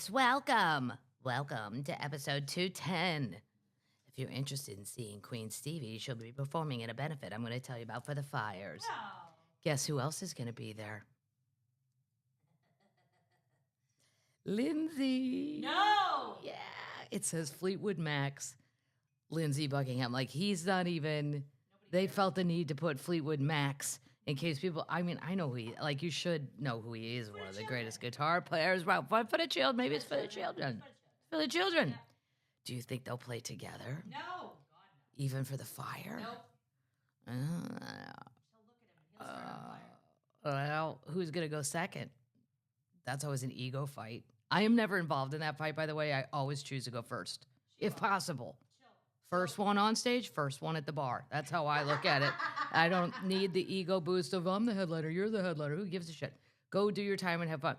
folks. Welcome. Welcome to episode 210. If you're interested in seeing Queen Stevie, she'll be performing at a benefit I'm going to tell you about for the fires. No. Guess who else is going to be there? Lindsay. No. Yeah. It says Fleetwood Mac's Lindsay Buckingham. Like, he's not even... They felt the need to put Fleetwood Mac's in case people... I mean, I know who he... Like, you should know who he is. One of the greatest guitar players. Well, for the children. Maybe it's for the children. For the children. Yeah. Do you think they'll play together? No. God, no. Even for the fire? Nope. She'll look at him and he'll start on fire. Well, who's going to go second? That's always an ego fight. I am never involved in that fight, by the way. I always choose to go first, if possible. First one on stage, first one at the bar. That's how I look at it. I don't need the ego boost of, I'm the headliner, you're the headliner. Who gives a shit? Go do your time and have fun.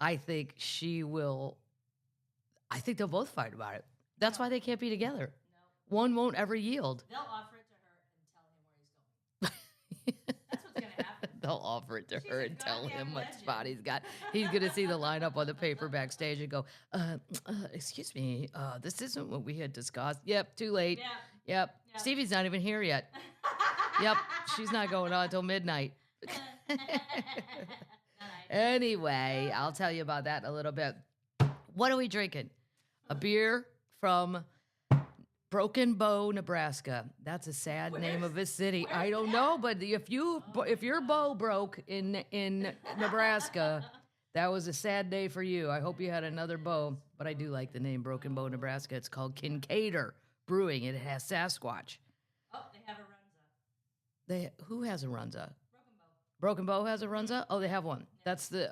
I think she will. I think they'll both fight about it. That's why they can't be together. No. One won't ever yield. They'll offer it to her and tell him where he's going. That's what's going to happen. They'll offer it to her and tell him what spot he's got. He's going to see the lineup on the paper backstage and go, excuse me, this isn't what we had discussed. Yep, too late. Yeah. Yep. Stevie's not even here yet. Yep, she's not going on until midnight. Anyway, I'll tell you about that in a little bit. What are we drinking? A beer from Broken Bow, Nebraska. That's a sad name of a city. I don't know, but if your bow broke in Nebraska, that was a sad day for you. I hope you had another bow, but I do like the name Broken Bow, Nebraska. It's called Kinkaider Brewing. It has Sasquatch. Oh, they have a Runza. Who has a Runza? Broken Bow. Broken Bow has a Runza? Oh, they have one. That's the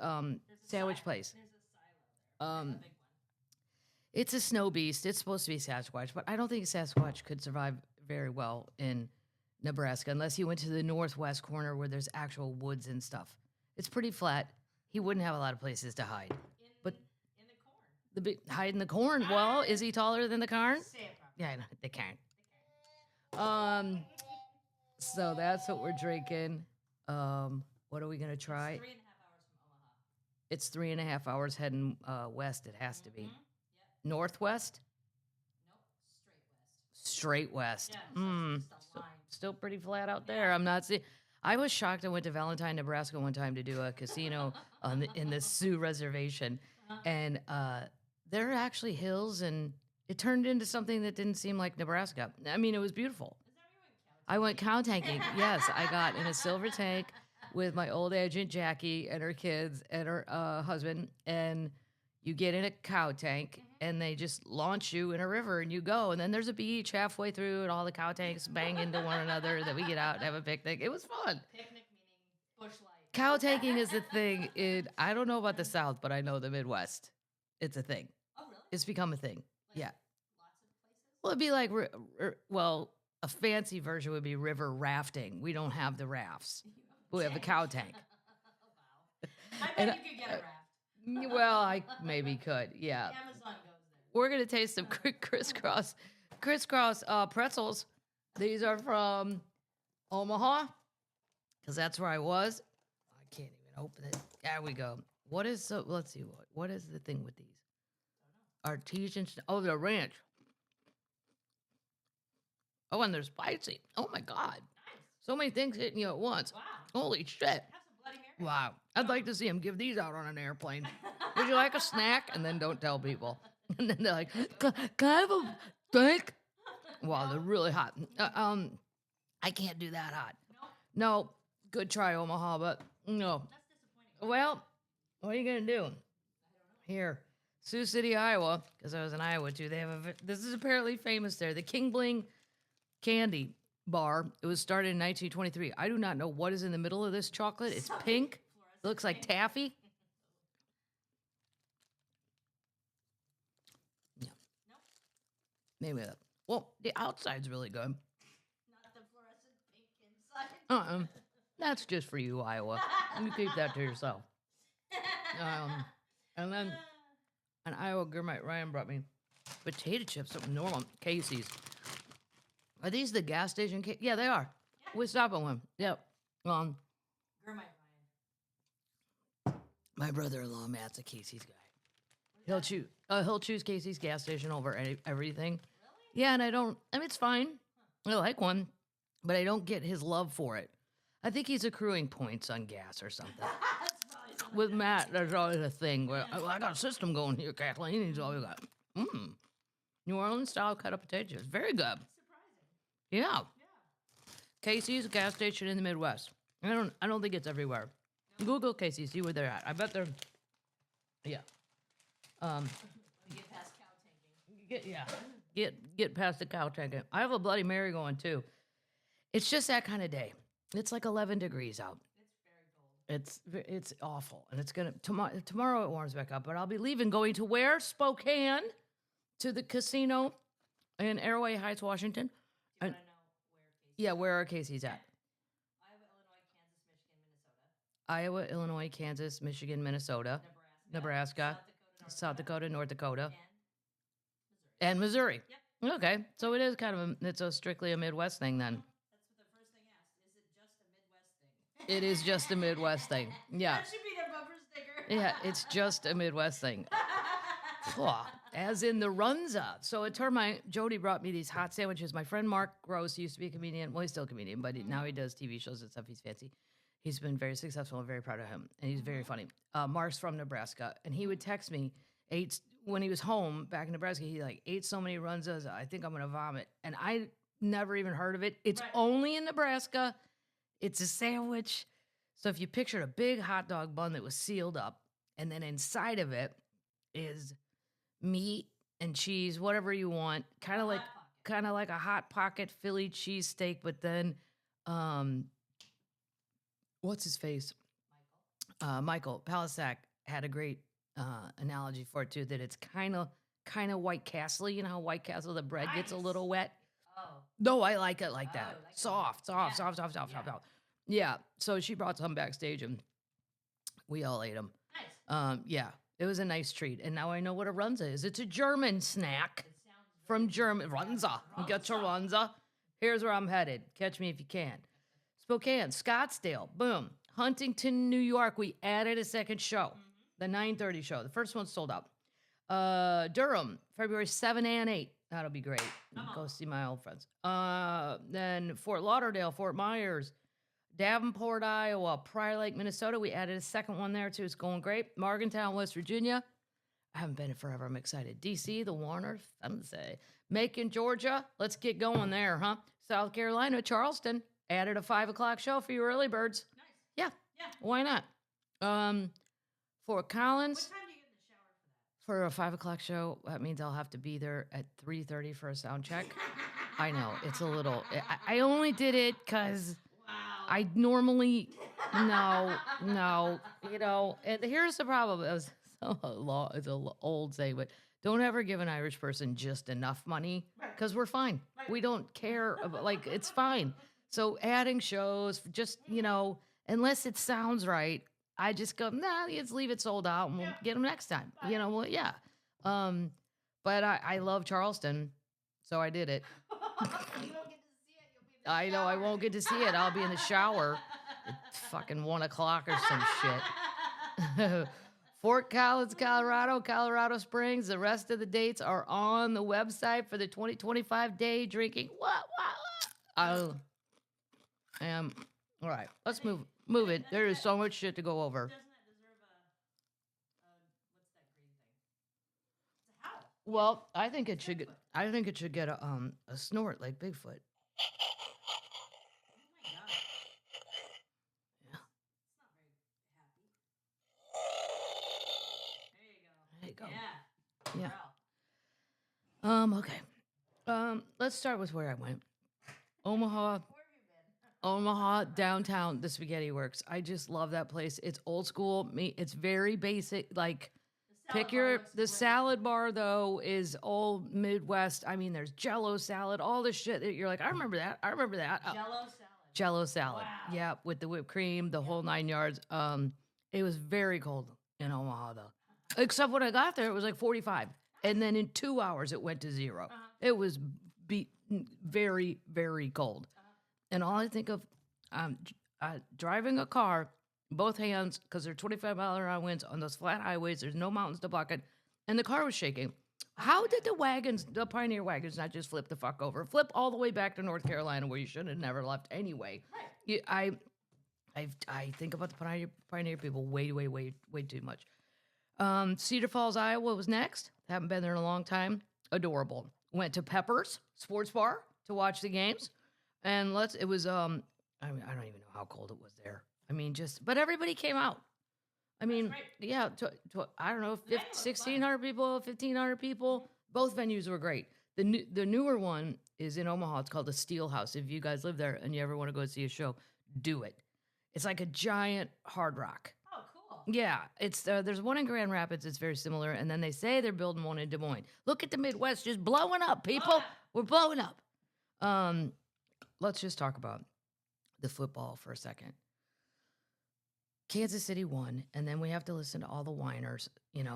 sandwich place. There's a silo there. A big one. It's a snow beast. It's supposed to be Sasquatch, but I don't think Sasquatch could survive very well in Nebraska unless he went to the northwest corner where there's actual woods and stuff. It's pretty flat. He wouldn't have a lot of places to hide. In the corn. Hide in the corn. Well, is he taller than the corn? Say it properly. Yeah, I know. They can't. So that's what we're drinking. What are we gonna try? It's 3.5 hours from Omaha. It's 3.5 hours heading west. It has to be. Yep. Northwest? Nope. Straight west. Yeah, just a line. Still pretty flat out there. I'm not seeing. I was shocked. I went to Valentine, Nebraska one time to do a casino in the Sioux Reservation. And there are actually hills, and it turned into something that didn't seem like Nebraska. I mean, it was beautiful. Is that where you went I went cowtanking. Yes, I got in a silver tank with my old agent, Jackie, and her kids and her husband, and you get in a cow tank, and they just launch you in a river, and you go. And then there's a beach halfway through, and all the cow tanks bang into one another. Then we get out and have a picnic. It was fun. Picnic meaning bush light. Cow tanking is a thing I don't know about the South, but I know the Midwest. It's a thing. Oh, really? It's become a thing. Like Yeah. Lots of places? Well, it'd be like, a fancy version would be river rafting. We don't have the rafts. We have a cow tank. Wow. I bet you could get a raft. Well, I maybe could. Yeah. The Amazon goes there. We're going to taste some crisscross pretzels. These are from Omaha, because that's where I was. I can't even open it. There we go. Let's see, what is the thing with these? Artisan, they're ranch. Oh, and they're spicy. Oh, my God. Nice. So many things hitting you at once. Wow. Holy shit. Have some Bloody Mary. Wow. I'd like to see him give these out on an airplane. Would you like a snack? And then don't tell people. And then they're like, can I have a drink? Wow, they're really hot. I can't do that hot. No, good try, Omaha, but no. That's disappointing. Well, what are you going to do? Here, Sioux City, Iowa, because I was in Iowa too. They have this is apparently famous there. The King Bling Candy Bar. It was started in 1923. I do not know what is in the middle of this chocolate. It's pink. It looks like taffy. Yeah. Nope. Maybe that. Well, the outside's really good. Not the fluorescent pink inside. That's just for you, Iowa. You keep that to yourself. And then an Iowa Goodnight Ryan brought me potato chips, something normal. Casey's. Are these the gas station? Yeah, they are. Yeah. We stopped at one. Yep. Goodnight Ryan. My brother-in-law, Matt's a Casey's guy. He'll choose Casey's gas station over everything. Really? Yeah, and I mean, it's fine. I like one, but I don't get his love for it. I think he's accruing points on gas or something. With Matt, there's always a thing where I got a system going here, Kathleen. He's always got New Orleans style cut up potatoes. Very good. Surprising. Yeah. Casey's, a gas station in the Midwest. I don't think it's everywhere. No. Google Casey's, see where they're at. I bet they're. Yeah. Get past Cowtanking. Get past the Cowtanking. I have a Bloody Mary going too. It's just that kind of day. It's like 11 degrees out. It's very cold. It's awful, and it's gonna tomorrow it warms back up. But I'll be leaving, going to where? Spokane, to the casino in Arroway Heights, Washington. Do you want to know where Casey's? Yeah, where are Casey's at? Iowa, Illinois, Kansas, Michigan, Minnesota. Iowa, Illinois, Kansas, Michigan, Minnesota, Nebraska, South Dakota, North Dakota, and Missouri. and Missouri. Yep. Okay, so it is kind of it's a strictly a Midwest thing then. That's what the first thing asked. Is it just a Midwest thing? It is just a Midwest thing. Yeah. That should be their bumper sticker. Yeah, it's just a Midwest thing. As in the Runza. So at Termite, Jody brought me these hot sandwiches. My friend Mark Gross used to be a comedian. Well, he's still a comedian, but now he does TV shows and stuff. He's fancy. He's been very successful. I'm very proud of him. And he's very funny. Mark's from Nebraska. And he would text me, when he was home back in Nebraska, he ate so many Runzas, I think I'm going to vomit. And I never even heard of it. It's only in Nebraska. It's a sandwich. So if you pictured a big hot dog bun that was sealed up, and then inside of it is meat and cheese, whatever you want, kind of like a hot pocket Philly cheesesteak, but then what's his face? Michael Palisak had a great analogy for it too, that it's kind of White Castle. You know how White Castle, the bread gets a little wet? Oh. No, I like it like that. Like soft. Yeah. So she brought some backstage and we all ate them. Nice. Yeah, it was a nice treat. And now I know what a Runza is. It's a German snack from German. Runza. Get your Runza. Here's where I'm headed. Catch me if you can. Spokane, Scottsdale, boom. Huntington, New York, we added a second show. The 9:30 show. The first one sold out. Durham, February 7 and 8. That'll be great. Go see my old friends. Then Fort Lauderdale, Fort Myers, Davenport, Iowa, Prior Lake, Minnesota. We added a second one there too. It's going great. Morgantown, West Virginia. I haven't been in forever. I'm excited. DC, the Warner, Macon, Georgia. Let's get going there, huh? South Carolina, Charleston. Added a 5 o'clock show for you early birds. Nice. Yeah. Why not? Fort Collins. What time do you get in the shower for that? For a 5 o'clock show, that means I'll have to be there at 3:30 for a sound check. I know, it's a little. I only did it because I normally no. And here's the problem. It was it's an old saying, but don't ever give an Irish person just enough money because we're fine. We don't care about, it's fine. So adding shows, just unless it sounds right, I just go, nah, let's leave it sold out and we'll get them next time. Yeah. But I love Charleston, so I did it. You don't get to see it. You'll be in the I know I won't get to see it. I'll be in the shower at fucking 1 o'clock or some shit. Fort Collins, Colorado Springs. The rest of the dates are on the website for the 2025 day drinking. What? I am. All right, let's move it. There is so much shit to go over. Doesn't that deserve what's that green thing? It's a howl. Well, I think it should get a snort like Bigfoot. Oh my god. Yeah. It's not very happy. There you go. Yeah. Growl. Okay. Let's start with where I went. Omaha, downtown, the Spaghetti Works. I just love that place. It's old school. It's very basic. The salad bar though is old Midwest. I mean, there's Jello salad, all this shit that you're like, I remember that. Jello salad. Wow. Yeah, with the whipped cream, the whole 9 yards. It was very cold in Omaha though. Except when I got there, it was like 45. And then in 2 hours, it went to 0. It was very, very cold. And all I think of, driving a car, both hands, because they're 25-mile-an-hour winds on those flat highways. There's no mountains to block it. and the car was shaking. How did the Pioneer wagons, not just flip the fuck over? Flip all the way back to North Carolina where you should have never left anyway. Right. I think about the Pioneer people way too much. Cedar Falls, Iowa was next. Haven't been there in a long time. Adorable. Went to Pepper's Sports Bar to watch the games. And it was, I mean, I don't even know how cold it was there. I mean, but everybody came out. I mean, yeah, I don't know, 1,600 people, 1,500 people. Both venues were great. The newer one is in Omaha. It's called the Steel House. If you guys live there and you ever want to go see a show, do it. It's like a giant Hard Rock. Oh, cool. Yeah, it's there's one in Grand Rapids. It's very similar, and then they say they're building one in Des Moines. Look at the Midwest, just blowing up, people. We're blowing up. Let's just talk about the football for a second. Kansas City won, and then we have to listen to all the whiners,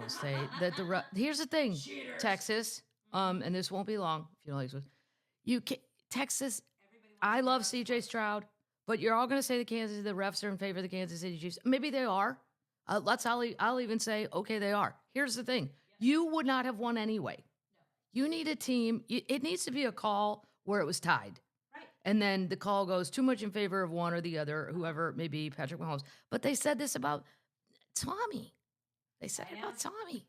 say that here's the thing, Cheaters. Texas, and this won't be long if you don't like this. Texas, I love CJ Stroud, but you're all going to say the refs are in favor of the Kansas City Chiefs. Maybe they are. I'll even say, okay, they are. Here's the thing. You would not have won anyway. No. You need a team. It needs to be a call where it was tied. And then the call goes too much in favor of one or the other, whoever, maybe Patrick Mahomes. But they said this about Tommy. They said it about Tommy.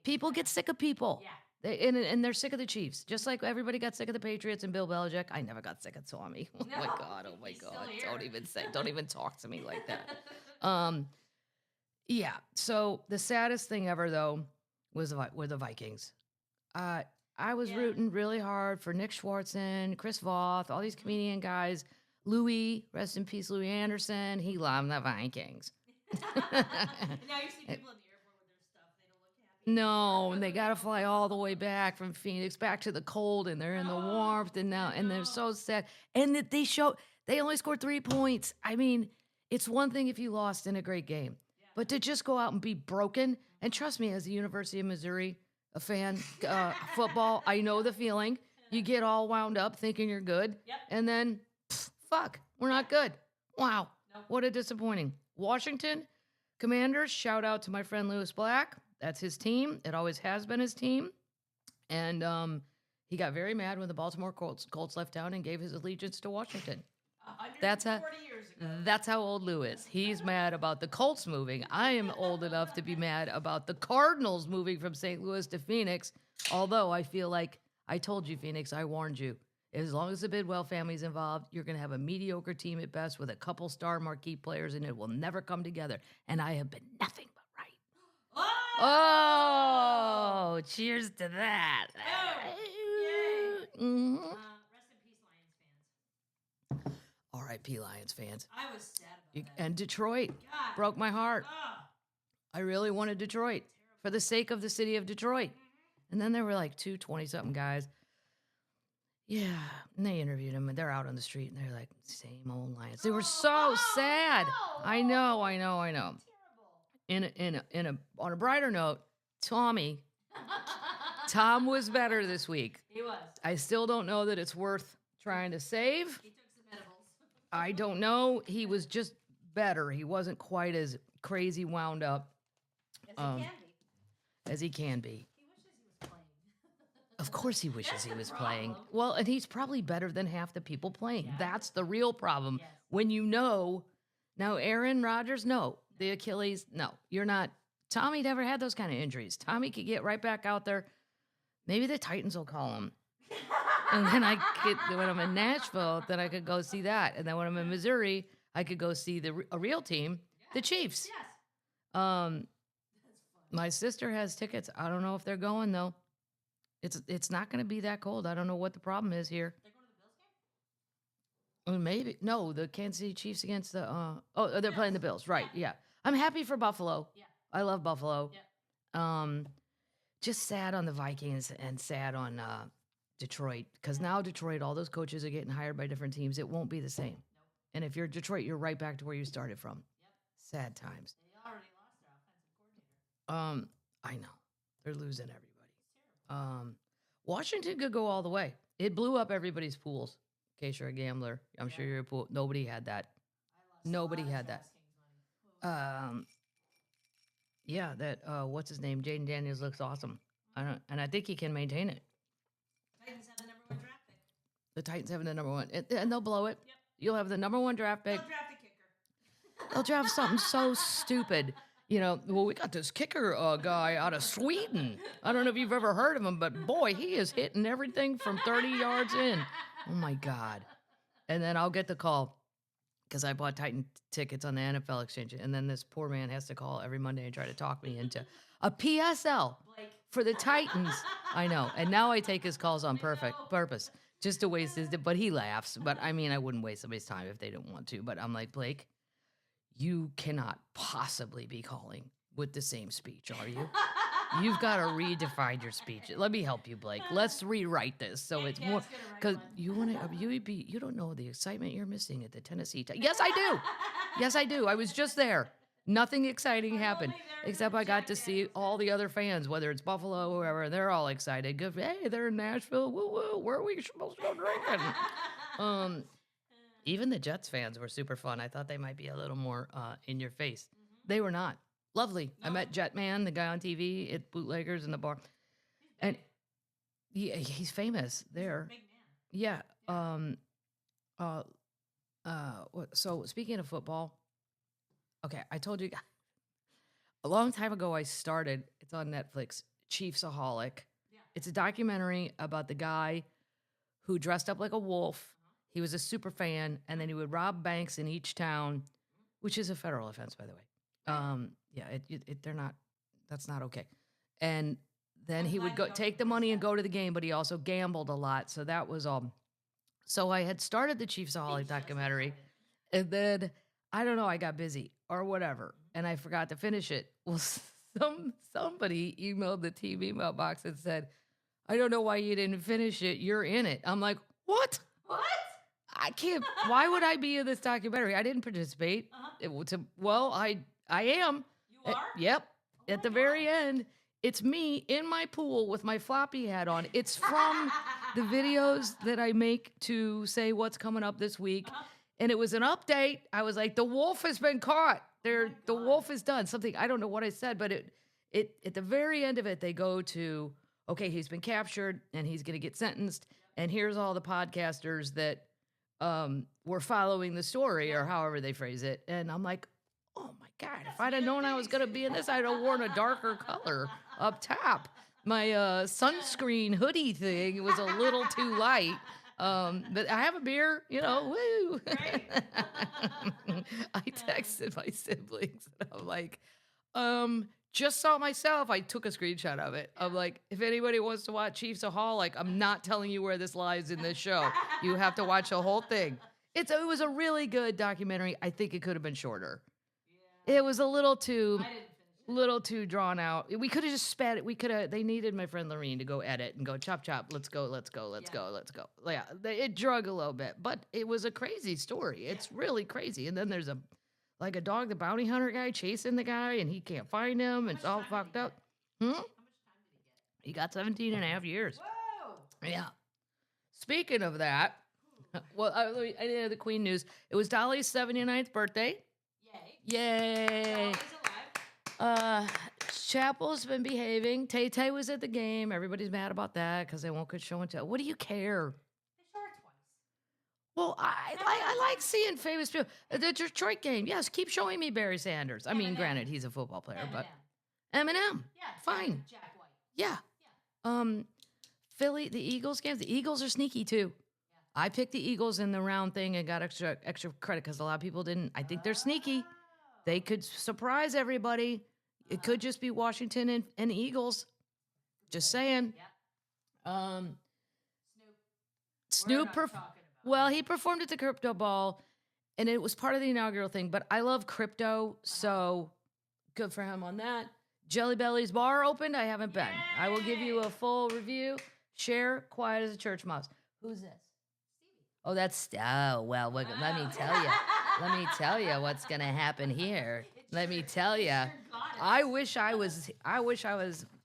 People get sick of people. Yeah. And they're sick of the Chiefs. Just like everybody got sick of the Patriots and Bill Belichick. I never got sick of Tommy. Oh my God. Don't even talk to me like that. Yeah. So the saddest thing ever, though, were the Vikings. I was rooting really hard for Nick Schwartzen, Chris Voth, all these comedian guys. Louis, rest in peace, Louis Anderson. He loved the Vikings. And now you see people in the airport with their stuff. They don't look happy. No, and they got to fly all the way back from Phoenix, back to the cold, and they're in the warmth, and they're so sad. And that they only scored 3 points. I mean, it's one thing if you lost in a great game, but to just go out and be broken, and trust me, as the University of Missouri, a fan, football, I know the feeling. You get all wound up thinking you're good, and then, fuck, we're not good. Wow, what a disappointing. Washington Commanders, shout out to my friend Lewis Black. That's his team. It always has been his team. And he got very mad when the Baltimore Colts left town and gave his allegiance to Washington. 140 years ago. That's how old Lou is. He's mad about the Colts moving. I am old enough to be mad about the Cardinals moving from St. Louis to Phoenix. Although I feel like I told you, Phoenix, I warned you. As long as the Bidwell family's involved, you're going to have a mediocre team at best with a couple star marquee players, and it will never come together. And I have been nothing but right. Oh, cheers to that. Yay. Mm-hmm. Rest in peace, Lions fans. R.I.P. Lions fans. I was sad about that. And Detroit God. broke my heart. Oh. I really wanted Detroit for the sake of the city of Detroit. And then there were like 2 20-something guys. Yeah, and they interviewed him, and they're out on the street, and they're like, same old Lions. They were so sad. No. I know. Terrible. On a brighter note, Tom was better this week. He was. I still don't know that it's worth trying to save. He took some edibles. I don't know. He was just better. He wasn't quite as crazy wound up as he can be. He wishes he was playing. Of course he wishes he was problem. playing. Well, and he's probably better than half the people playing. Yeah. That's the real problem. Yes. When now Aaron Rodgers, no. The Achilles, no. You're not. Tommy never had those kind of injuries. Tommy could get right back out there. Maybe the Titans will call him. And then when I'm in Nashville, then I could go see that. And then when I'm in Missouri, I could go see a real team, the Chiefs. Yes. Um, That's fun. My sister has tickets. I don't know if they're going though. It's not going to be that cold. I don't know what the problem is here. They're going to the Bills game? Maybe no, the Kansas City Chiefs against the they're playing the Bills, right? Yeah. I'm happy for Buffalo. Yeah. I love Buffalo. Yeah. Just sad on the Vikings and sad on Detroit, because now Detroit, all those coaches are getting hired by different teams. It won't be the same. Nope. And if you're Detroit, you're right back to where you started from. Yep. Sad times. They already lost their offensive coordinator. I know they're losing everybody. It's terrible. Washington could go all the way. It blew up everybody's pools. In case you're a gambler, I'm sure you're a pool. Nobody had that. I lost Nobody a lot of had that. DraftKings money. Yeah, that what's his name? Jaden Daniels looks awesome. And I think he can maintain it. Titans have the number 1 draft pick. The Titans have the number 1, and they'll blow it. Yep. You'll have the number 1 draft pick. They'll draft a kicker. They'll draft something so stupid. Well, we got this kicker guy out of Sweden. I don't know if you've ever heard of him, but boy, he is hitting everything from 30 yards in. Oh my God. And then I'll get the call because I bought Titan tickets on the NFL exchange. And then this poor man has to call every Monday and try to talk me into a PSL for the Titans. I know. And now I take his calls on purpose just to waste his, but he laughs. But I mean, I wouldn't waste somebody's time if they didn't want to. But I'm like, Blake, you cannot possibly be calling with the same speech, are you? You've got to redefine your speech. Let me help you, Blake. Let's rewrite this so it's more because you don't know the excitement you're missing at the Tennessee. Yes, I do. Yes, I do. I was just there. Nothing exciting happened except I got to see all the other fans, whether it's Buffalo or whoever. They're all excited. Good. Hey, they're in Nashville. Woo woo. Where are we supposed to go drinking? Even the Jets fans were super fun. I thought they might be a little more in your face. They were not. Lovely. No. I met Jetman, the guy on TV at Bootleggers in the bar. And he's famous there. Big man. Yeah. So speaking of football, okay, I told you a long time ago I started, it's on Netflix, Chiefsaholic. Yeah. It's a documentary about the guy who dressed up like a wolf. He was a super fan, and then he would rob banks in each town, which is a federal offense, by the way. That's not okay. And then he would go take the money and go to the game, but he also gambled a lot. So that was all. So I had started the Chiefsaholic documentary, and then, I don't know, I got busy or whatever, and I forgot to finish it. Well, somebody emailed the team email box and said, I don't know why you didn't finish it. You're in it. I'm like, what? What? I can't. Why would I be in this documentary? I didn't participate. I am. You are? Yep. Oh At the very end, it's me in my pool with my floppy hat on. It's from the videos that I make to say what's coming up this week. And it was an update. I was like, the wolf has been caught. The wolf is done. Something, I don't know what I said, but it at the very end of it, they go to, okay, he's been captured and he's going to get sentenced. And here's all the podcasters that were following the story, or however they phrase it. And I'm like, oh my God, if I'd have known I was going to be in this, I'd have worn a darker color up top. My sunscreen hoodie thing was a little too light. But I have a beer, woo. I texted my siblings and I'm like, just saw myself. I took a screenshot of it. I'm like, if anybody wants to watch Chiefsaholic, I'm not telling you where this lies in this show. You have to watch the whole thing. It was a really good documentary. I think it could have been shorter. Yeah. It was a little too drawn out. We could have just sped it. They needed my friend Lorene to go edit and go chop, let's go. Yeah, it drug a little bit, but it was a crazy story. It's really crazy. And then there's a dog, the bounty hunter guy chasing the guy, and he can't find him. And it's all fucked up. How much time did he get? He got 17 and a half years. Whoa! Yeah. Speaking of that, well, I did the Queen news. It was Dolly's 79th birthday. Yay. Dolly's alive. Chapel's been behaving. Tay-Tay was at the game. Everybody's mad about that because they won't get show and tell. What do you care? They show her twice. Well, I like seeing famous people. The Detroit game, yes, keep showing me Barry Sanders. I mean, granted, he's a football player, but Eminem, yeah, fine. Jack White. Yeah. Philly, the Eagles games. The Eagles are sneaky too. Yeah. I picked the Eagles in the round thing and got extra credit because a lot of people didn't. I think they're sneaky. They could surprise everybody. It could just be Washington and Eagles. Just saying. Yeah. Snoop. Well, he performed at the Crypto Ball, and it was part of the inaugural thing. But I love crypto, so good for him on that. Jelly Belly's bar opened. I haven't been. I will give you a full review. Share, quiet as a church mouse. Who's this? Stevie. Oh, that's well. Let me tell you. Let me tell you what's gonna happen here. Let me tell you. I wish I was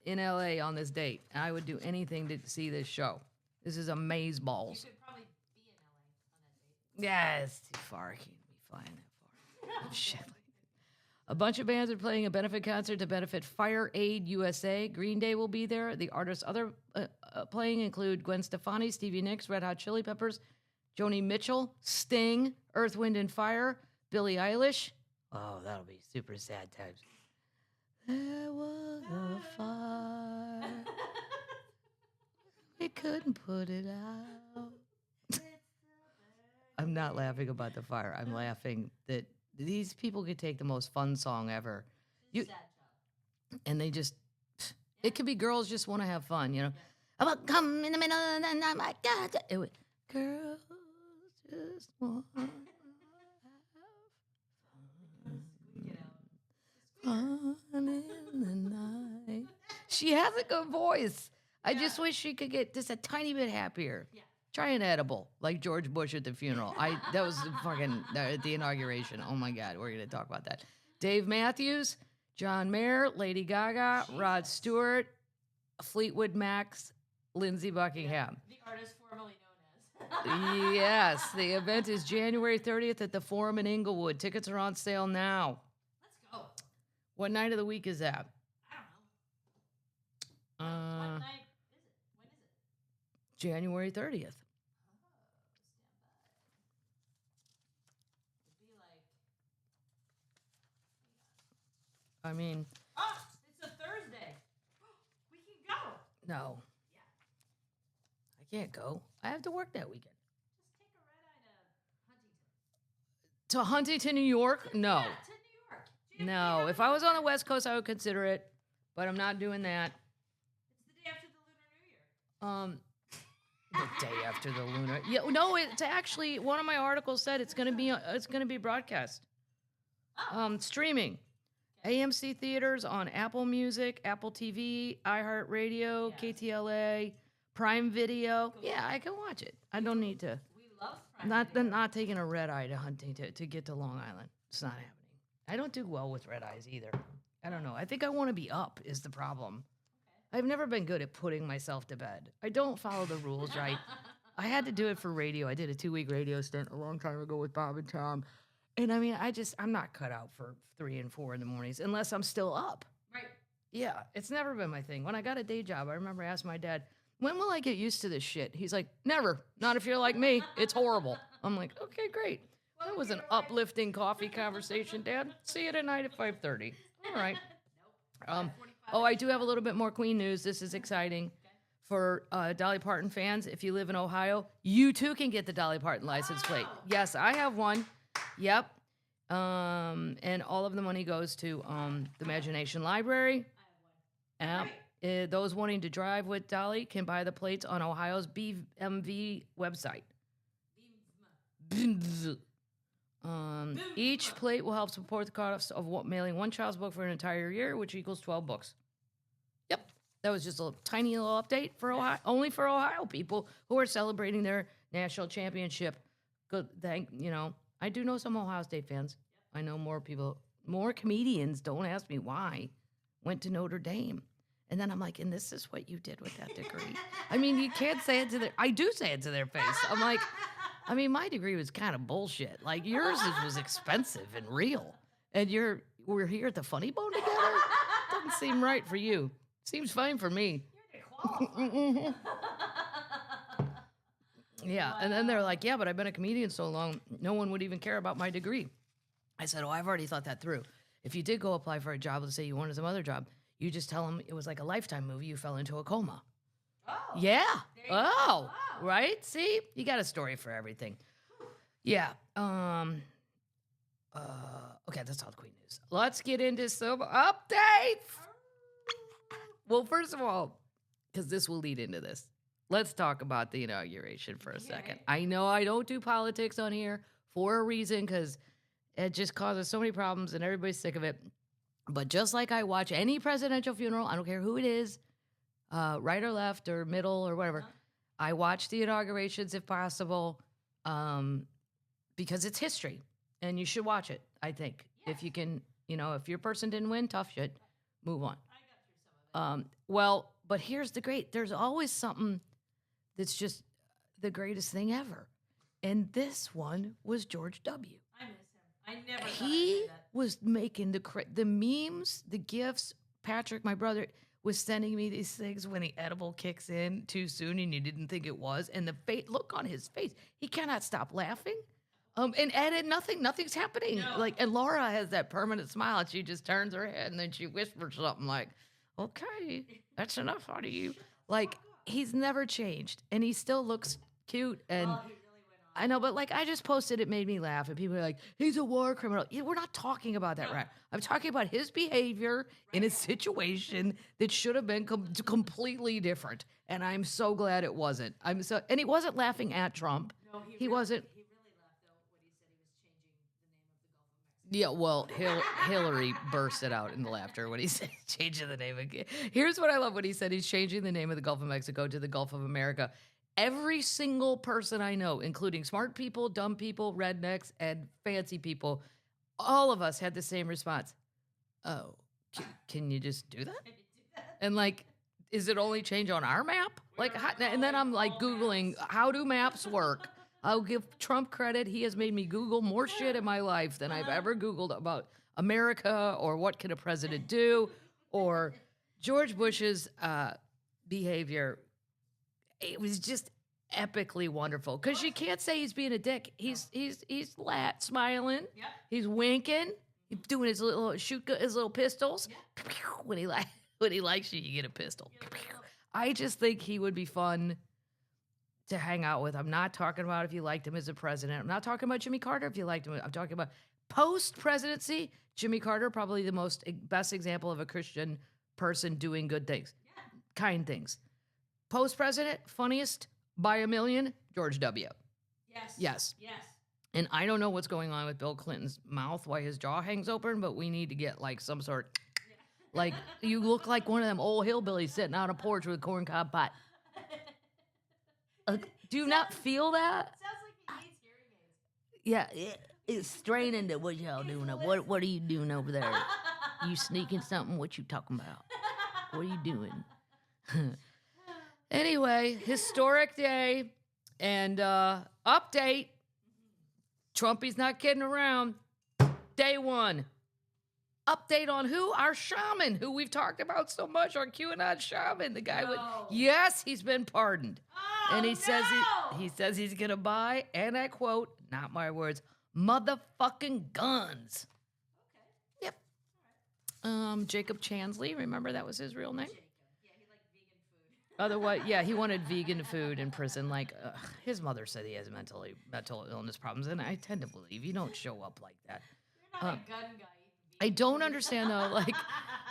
in LA on this date. I would do anything to see this show. This is amaze balls. You could probably be in LA on that date. Yeah, it's too far. I can't be flying that far. Shit. A bunch of bands are playing a benefit concert to benefit Fire Aid USA. Green Day will be there. The artists other playing include Gwen Stefani, Stevie Nicks, Red Hot Chili Peppers, Joni Mitchell, Sting, Earth, Wind, and Fire, Billie Eilish. Oh, that'll be super sad times. There was a fire. We couldn't put it out. I'm not laughing about the fire. I'm laughing that these people could take the most fun song ever. And they just, it could be girls just want to have fun, you know. I'm gonna come in the middle of the night, my God. Girls just want to have fun in the night. She has a good voice. I just wish she could get just a tiny bit happier. Yeah. Try an edible, like George Bush at the funeral. That was fucking at the inauguration. Oh my God, we're gonna talk about that. Dave Matthews, John Mayer, Lady Gaga, Rod Stewart, Fleetwood Mac's, Lindsey Buckingham. The artist formerly known as. Yes, the event is January 30th at the Forum in Inglewood. Tickets are on sale now. Let's go. What night of the week is that? I don't know. What night is it? When is it? January 30th. I mean, it's a Thursday. We can go. No. Yeah. I can't go. I have to work that weekend. Just take a red eye to Huntington. To Huntington, New York? No. Yeah, to New York. No. If I was on the West Coast, I would consider it, but I'm not doing that. It's the day after the Lunar New Year. The day after the lunar. Yeah, no. It's actually one of my articles said it's gonna be broadcast, streaming. AMC theaters on Apple Music, Apple TV, iHeartRadio, KTLA, Prime Video. Cool. Yeah, I can watch it. I don't need to. We love Prime Video. Not taking a red eye to Huntington to get to Long Island. It's not happening. I don't do well with red eyes either. I don't know. I think I want to be up is the problem. Okay. I've never been good at putting myself to bed. I don't follow the rules right. I had to do it for radio. I did a 2-week radio stint a long time ago with Bob and Tom. And I mean, I'm not cut out for 3 and 4 in the mornings unless I'm still up. Right. Yeah, it's never been my thing. When I got a day job, I remember I asked my dad, when will I get used to this shit? He's like, never. Not if you're like me. It's horrible. I'm like, okay, great. That was an uplifting coffee conversation, Dad. See you tonight at 5:30. All right. I do have a little bit more Queen news. This is exciting. For Dolly Parton fans, if you live in Ohio, you too can get the Dolly Parton license plate. Yes, I have one. Yep. And all of the money goes to the Imagination Library. I have one. Those wanting to drive with Dolly can buy the plates on Ohio's BMV website. Each plate will help support the cost of mailing one child's book for an entire year, which equals 12 books. Yep. That was just a tiny little update for Ohio, only for Ohio people who are celebrating their national championship. Good. I do know some Ohio State fans. I know more people, more comedians, don't ask me why, went to Notre Dame. And then I'm like, and this is what you did with that degree. I mean, you can't say it to I do say it to their face. I'm like, I mean, my degree was kind of bullshit. Like yours was expensive and real. And we're here at the Funny Bone together? Doesn't seem right for you. Seems fine for me. Yeah, and then they're like, yeah, but I've been a comedian so long, no one would even care about my degree. I said, I've already thought that through. If you did go apply for a job, let's say you wanted some other job, you just tell them it was like a Lifetime movie, you fell into a coma. Oh. Yeah. Oh, right? See? You got a story for everything. Yeah. Okay, that's all the Queen news. Let's get into some updates. Well, first of all, because this will lead into this, let's talk about the inauguration for a second. I know I don't do politics on here for a reason because it just causes so many problems and everybody's sick of it. But just like I watch any presidential funeral, I don't care who it is, right or left or middle or whatever, I watch the inaugurations if possible because it's history and you should watch it, I think. Yes. If you can, if your person didn't win, tough shit, move on. I got through some of it. But here's there's always something that's just the greatest thing ever. And this one was George W. I miss him. I never He was making the memes, the gifs. Patrick, my brother, was sending me these things when the edible kicks in too soon and you didn't think it was. And the look on his face, he cannot stop laughing. And edit nothing's happening. No. Like, and Laura has that permanent smile and she just turns her head and then she whispers something like, okay, that's enough out of you. Like, he's never changed and he still looks cute. And Well, he really went on. I know, but like I just posted, it made me laugh, and people are like, "He's a war criminal." Yeah, we're not talking about that, No. right? I'm talking about his behavior in a situation that should have been completely different, and I'm so glad it wasn't. And he wasn't laughing at Trump. No, He wasn't. He really laughed though when he said he was changing the name of the Gulf of Mexico. Yeah, well, Hillary bursted out in laughter when he said changing the name again. Here's what I love when he said he's changing the name of the Gulf of Mexico to the Gulf of America. Every single person I know, including smart people, dumb people, rednecks, and fancy people, all of us had the same response. Oh, can you just do that? And like, is it only change on our map? Like, and then I'm like Googling, how do maps work? I'll give Trump credit. He has made me Google more shit in my life than I've ever Googled about America or what can a president do or George Bush's behavior. It was just epically wonderful because you can't say he's being a dick. He's smiling. Yep. He's winking. He's doing his little his little pistols. When he likes you, you get a pistol. I just think he would be fun to hang out with. I'm not talking about if you liked him as a president. I'm not talking about Jimmy Carter if you liked him. I'm talking about post-presidency. Jimmy Carter, probably the best example of a Christian person doing good things, kind things. Post-president, funniest by a million, George W. Yes. Yes. Yes. And I don't know what's going on with Bill Clinton's mouth, why his jaw hangs open, but we need to get like some sort, like you look like one of them old hillbillies sitting on a porch with a corncob pot. Do you not feel that? Sounds like he needs hearing aids. Yeah, it's straining to what y'all doing. What are you doing over there? You sneaking something? What you talking about? What are you doing? Anyway, historic day and update. Trumpy's not kidding around. Day one. Update on who? Our shaman, who we've talked about so much, our QAnonShaman, the guy with, No. yes, he's been pardoned. Oh, And he says no! he says he's gonna buy, and I quote, not my words, motherfucking guns. Okay. Yep. Jacob Chansley, remember that was his real name? Jacob. Yeah, he liked vegan food. Otherwise, yeah, he wanted vegan food in prison. Like his mother said, he has mental illness problems, and I tend to believe you don't show up like that. You're not a gun guy. I don't understand though. Like,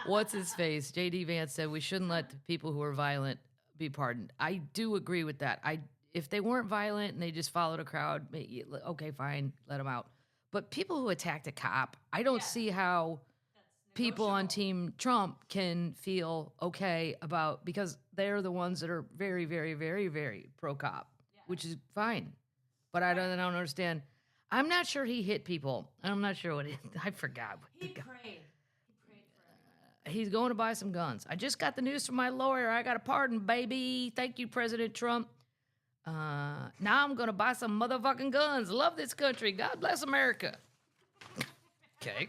what's his face? J.D. Vance said we shouldn't let the people who are violent be pardoned. I do agree with that. If they weren't violent and they just followed a crowd, okay, fine, let them out. But people who attacked a cop, I don't see how people on Team Trump can feel okay about, because they're the ones that are very, very, very, very pro-cop, which is fine. But I don't understand. I'm not sure he hit people. I'm not sure what I forgot. He prayed. He prayed for everyone. He's going to buy some guns. I just got the news from my lawyer. I got a pardon, baby. Thank you, President Trump. Now I'm going to buy some motherfucking guns. Love this country. God bless America. Okay.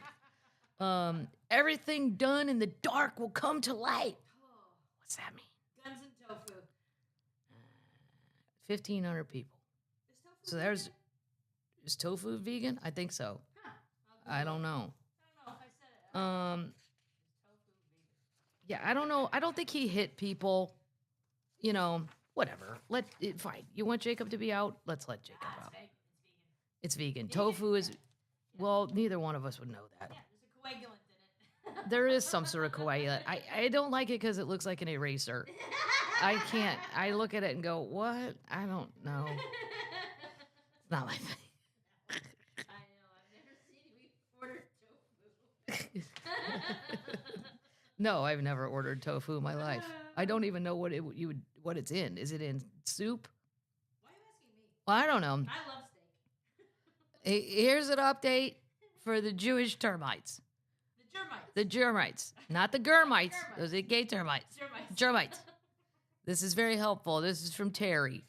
Everything done in the dark will come to light. What's that mean? Guns and tofu. 1,500 people. Is tofu So vegan? is tofu vegan? I think so. Huh. I don't know. I don't know if I said it. Is tofu vegan? Yeah, I don't know. I don't think he hit people. You know, whatever. Fine. You want Jacob to be out? Let's let Jacob out. It's vegan. It's vegan. Tofu is, well, neither one of us would know that. Yeah, there's a coagulant in it. There is some sort of coagulant. I don't like it because it looks like an eraser. I can't. I look at it and go, what? I don't know. It's not my thing. I know. I've never seen you order tofu. No, I've never ordered tofu in my life. I don't even know what it's in. Is it in soup? Why are you asking me? Well, I don't know. I love steak. Here's an update for the Jewish termites. The germites. The germites, not the germites. Germites. Those are gay termites. Germites. Germites. This is very helpful. This is from Terry.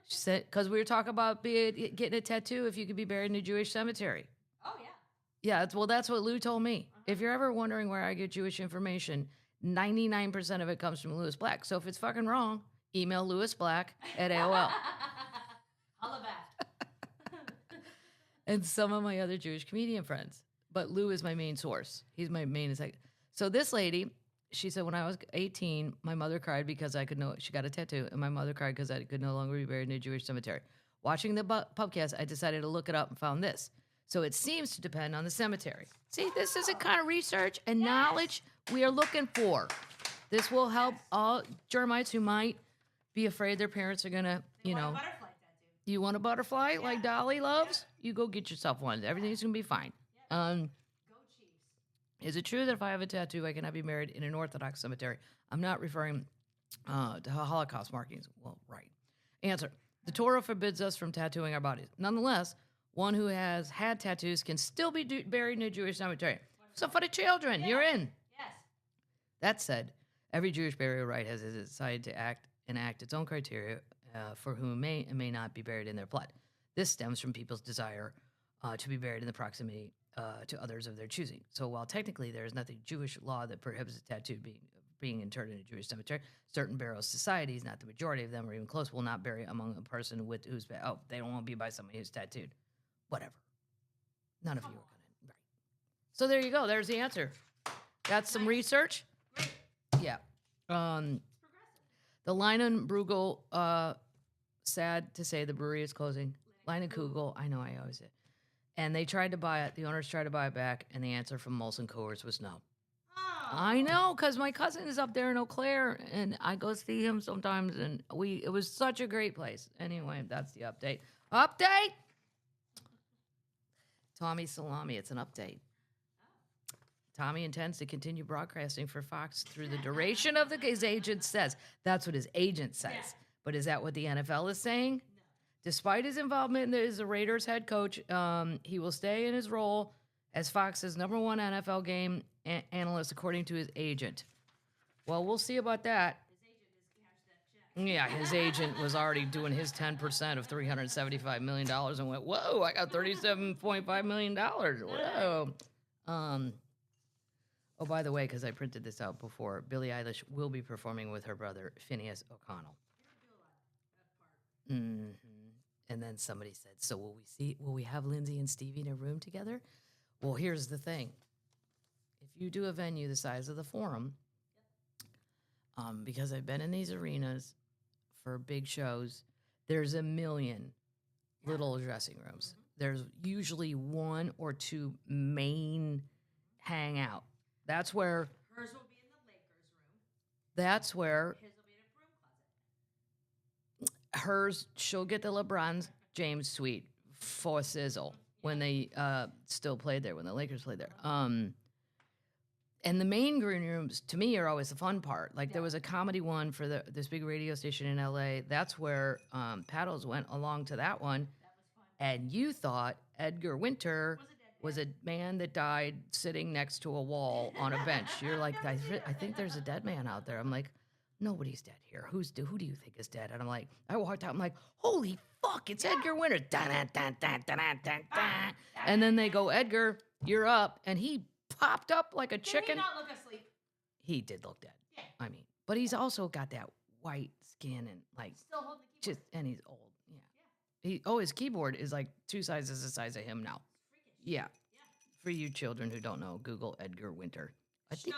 She said, because we were talking about getting a tattoo if you could be buried in a Jewish cemetery. Oh, yeah. Yeah, that's what Lou told me. If you're ever wondering where I get Jewish information, 99% of it comes from Louis Black. So if it's fucking wrong, email Louis Black at AOL. Holla back. And some of my other Jewish comedian friends. But Lou is my main source. He's my main. So this lady, she said, when I was 18, my mother cried because she got a tattoo, and my mother cried because I could no longer be buried in a Jewish cemetery. Watching the pubcast, I decided to look it up and found this. So it seems to depend on the cemetery. See, this is the kind of research and knowledge we are looking for. This will help all germites who might be afraid their parents are going to, Butterfly tattoo. You want a butterfly like Dolly loves? You go get yourself one. Everything's going to be fine. Go Chiefs. Is it true that if I have a tattoo, I cannot be married in an Orthodox cemetery? I'm not referring to Holocaust markings. Well, right. Answer. The Torah forbids us from tattooing our bodies. Nonetheless, one who has had tattoos can still be buried in a Jewish cemetery. So for the children, you're in. Yes. That said, every Jewish burial rite has decided to enact its own criteria for who may and may not be buried in their blood. This stems from people's desire to be buried in the proximity to others of their choosing. So while technically there is nothing Jewish law that prohibits a tattoo being interred in a Jewish cemetery, certain burial societies, not the majority of them or even close, will not bury among a person they don't want to be by somebody who's tattooed. Whatever. None of you are going to. Right. So there you go. There's the answer. Got some research? Great. Yeah. Progressive. The Leinenkugel, sad to say the brewery is closing. Leinenkugel, I know I always say. And they tried to buy it. The owners tried to buy it back, and the answer from Molson Coors was no. Oh. I know, because my cousin is up there in Eau Claire, and I go see him sometimes, and it was such a great place. Anyway, that's the update. Update! Tommy Salami, it's an update. Tommy intends to continue broadcasting for Fox through the duration of his agent says. That's what his agent says. Yeah. But is that what the NFL is saying? No. Despite his involvement as the Raiders head coach, he will stay in his role as Fox's #1 NFL game analyst, according to his agent. Well, we'll see about that. His agent has cashed that check. Yeah, his agent was already doing his 10% of $375 million and went, whoa, I got $37.5 million. Whoa. Oh, by the way, because I printed this out before, Billie Eilish will be performing with her brother, Phineas O'Connell. Mm-hmm. And then somebody said, so will we have Lindsay and Stevie in a room together? Well, here's the thing. If you do a venue the size of the Forum, because I've been in these arenas for big shows, there's a million little dressing rooms. Mm-hmm. There's usually one or two main hangout. That's where... Hers will be in the Lakers room. That's where... His will be in a broom closet. Hers, she'll get the LeBron James suite for sizzle when they still played there, when the Lakers played there. And the main green rooms, to me, are always the fun part. Like, there was a comedy one for this big radio station in L.A. That's where Paddles went along to that one. That was fun. And you thought Edgar Winter was a man that died sitting next to a wall on a bench. You're like, I think there's a dead man out there. I'm like, nobody's dead here. Who do you think is dead? And I'm like, I walked out. I'm like, holy fuck, it's Edgar Winter. And then they go, Edgar, you're up. And he popped up like a chicken. Did he not look asleep? He did look dead. Yeah. I mean, but he's also got that white skin and like Still holding the keyboard. and he's old. Yeah. His keyboard is like 2 sizes the size of him now. Yeah. For you children who don't know, Google Edgar Winter. I think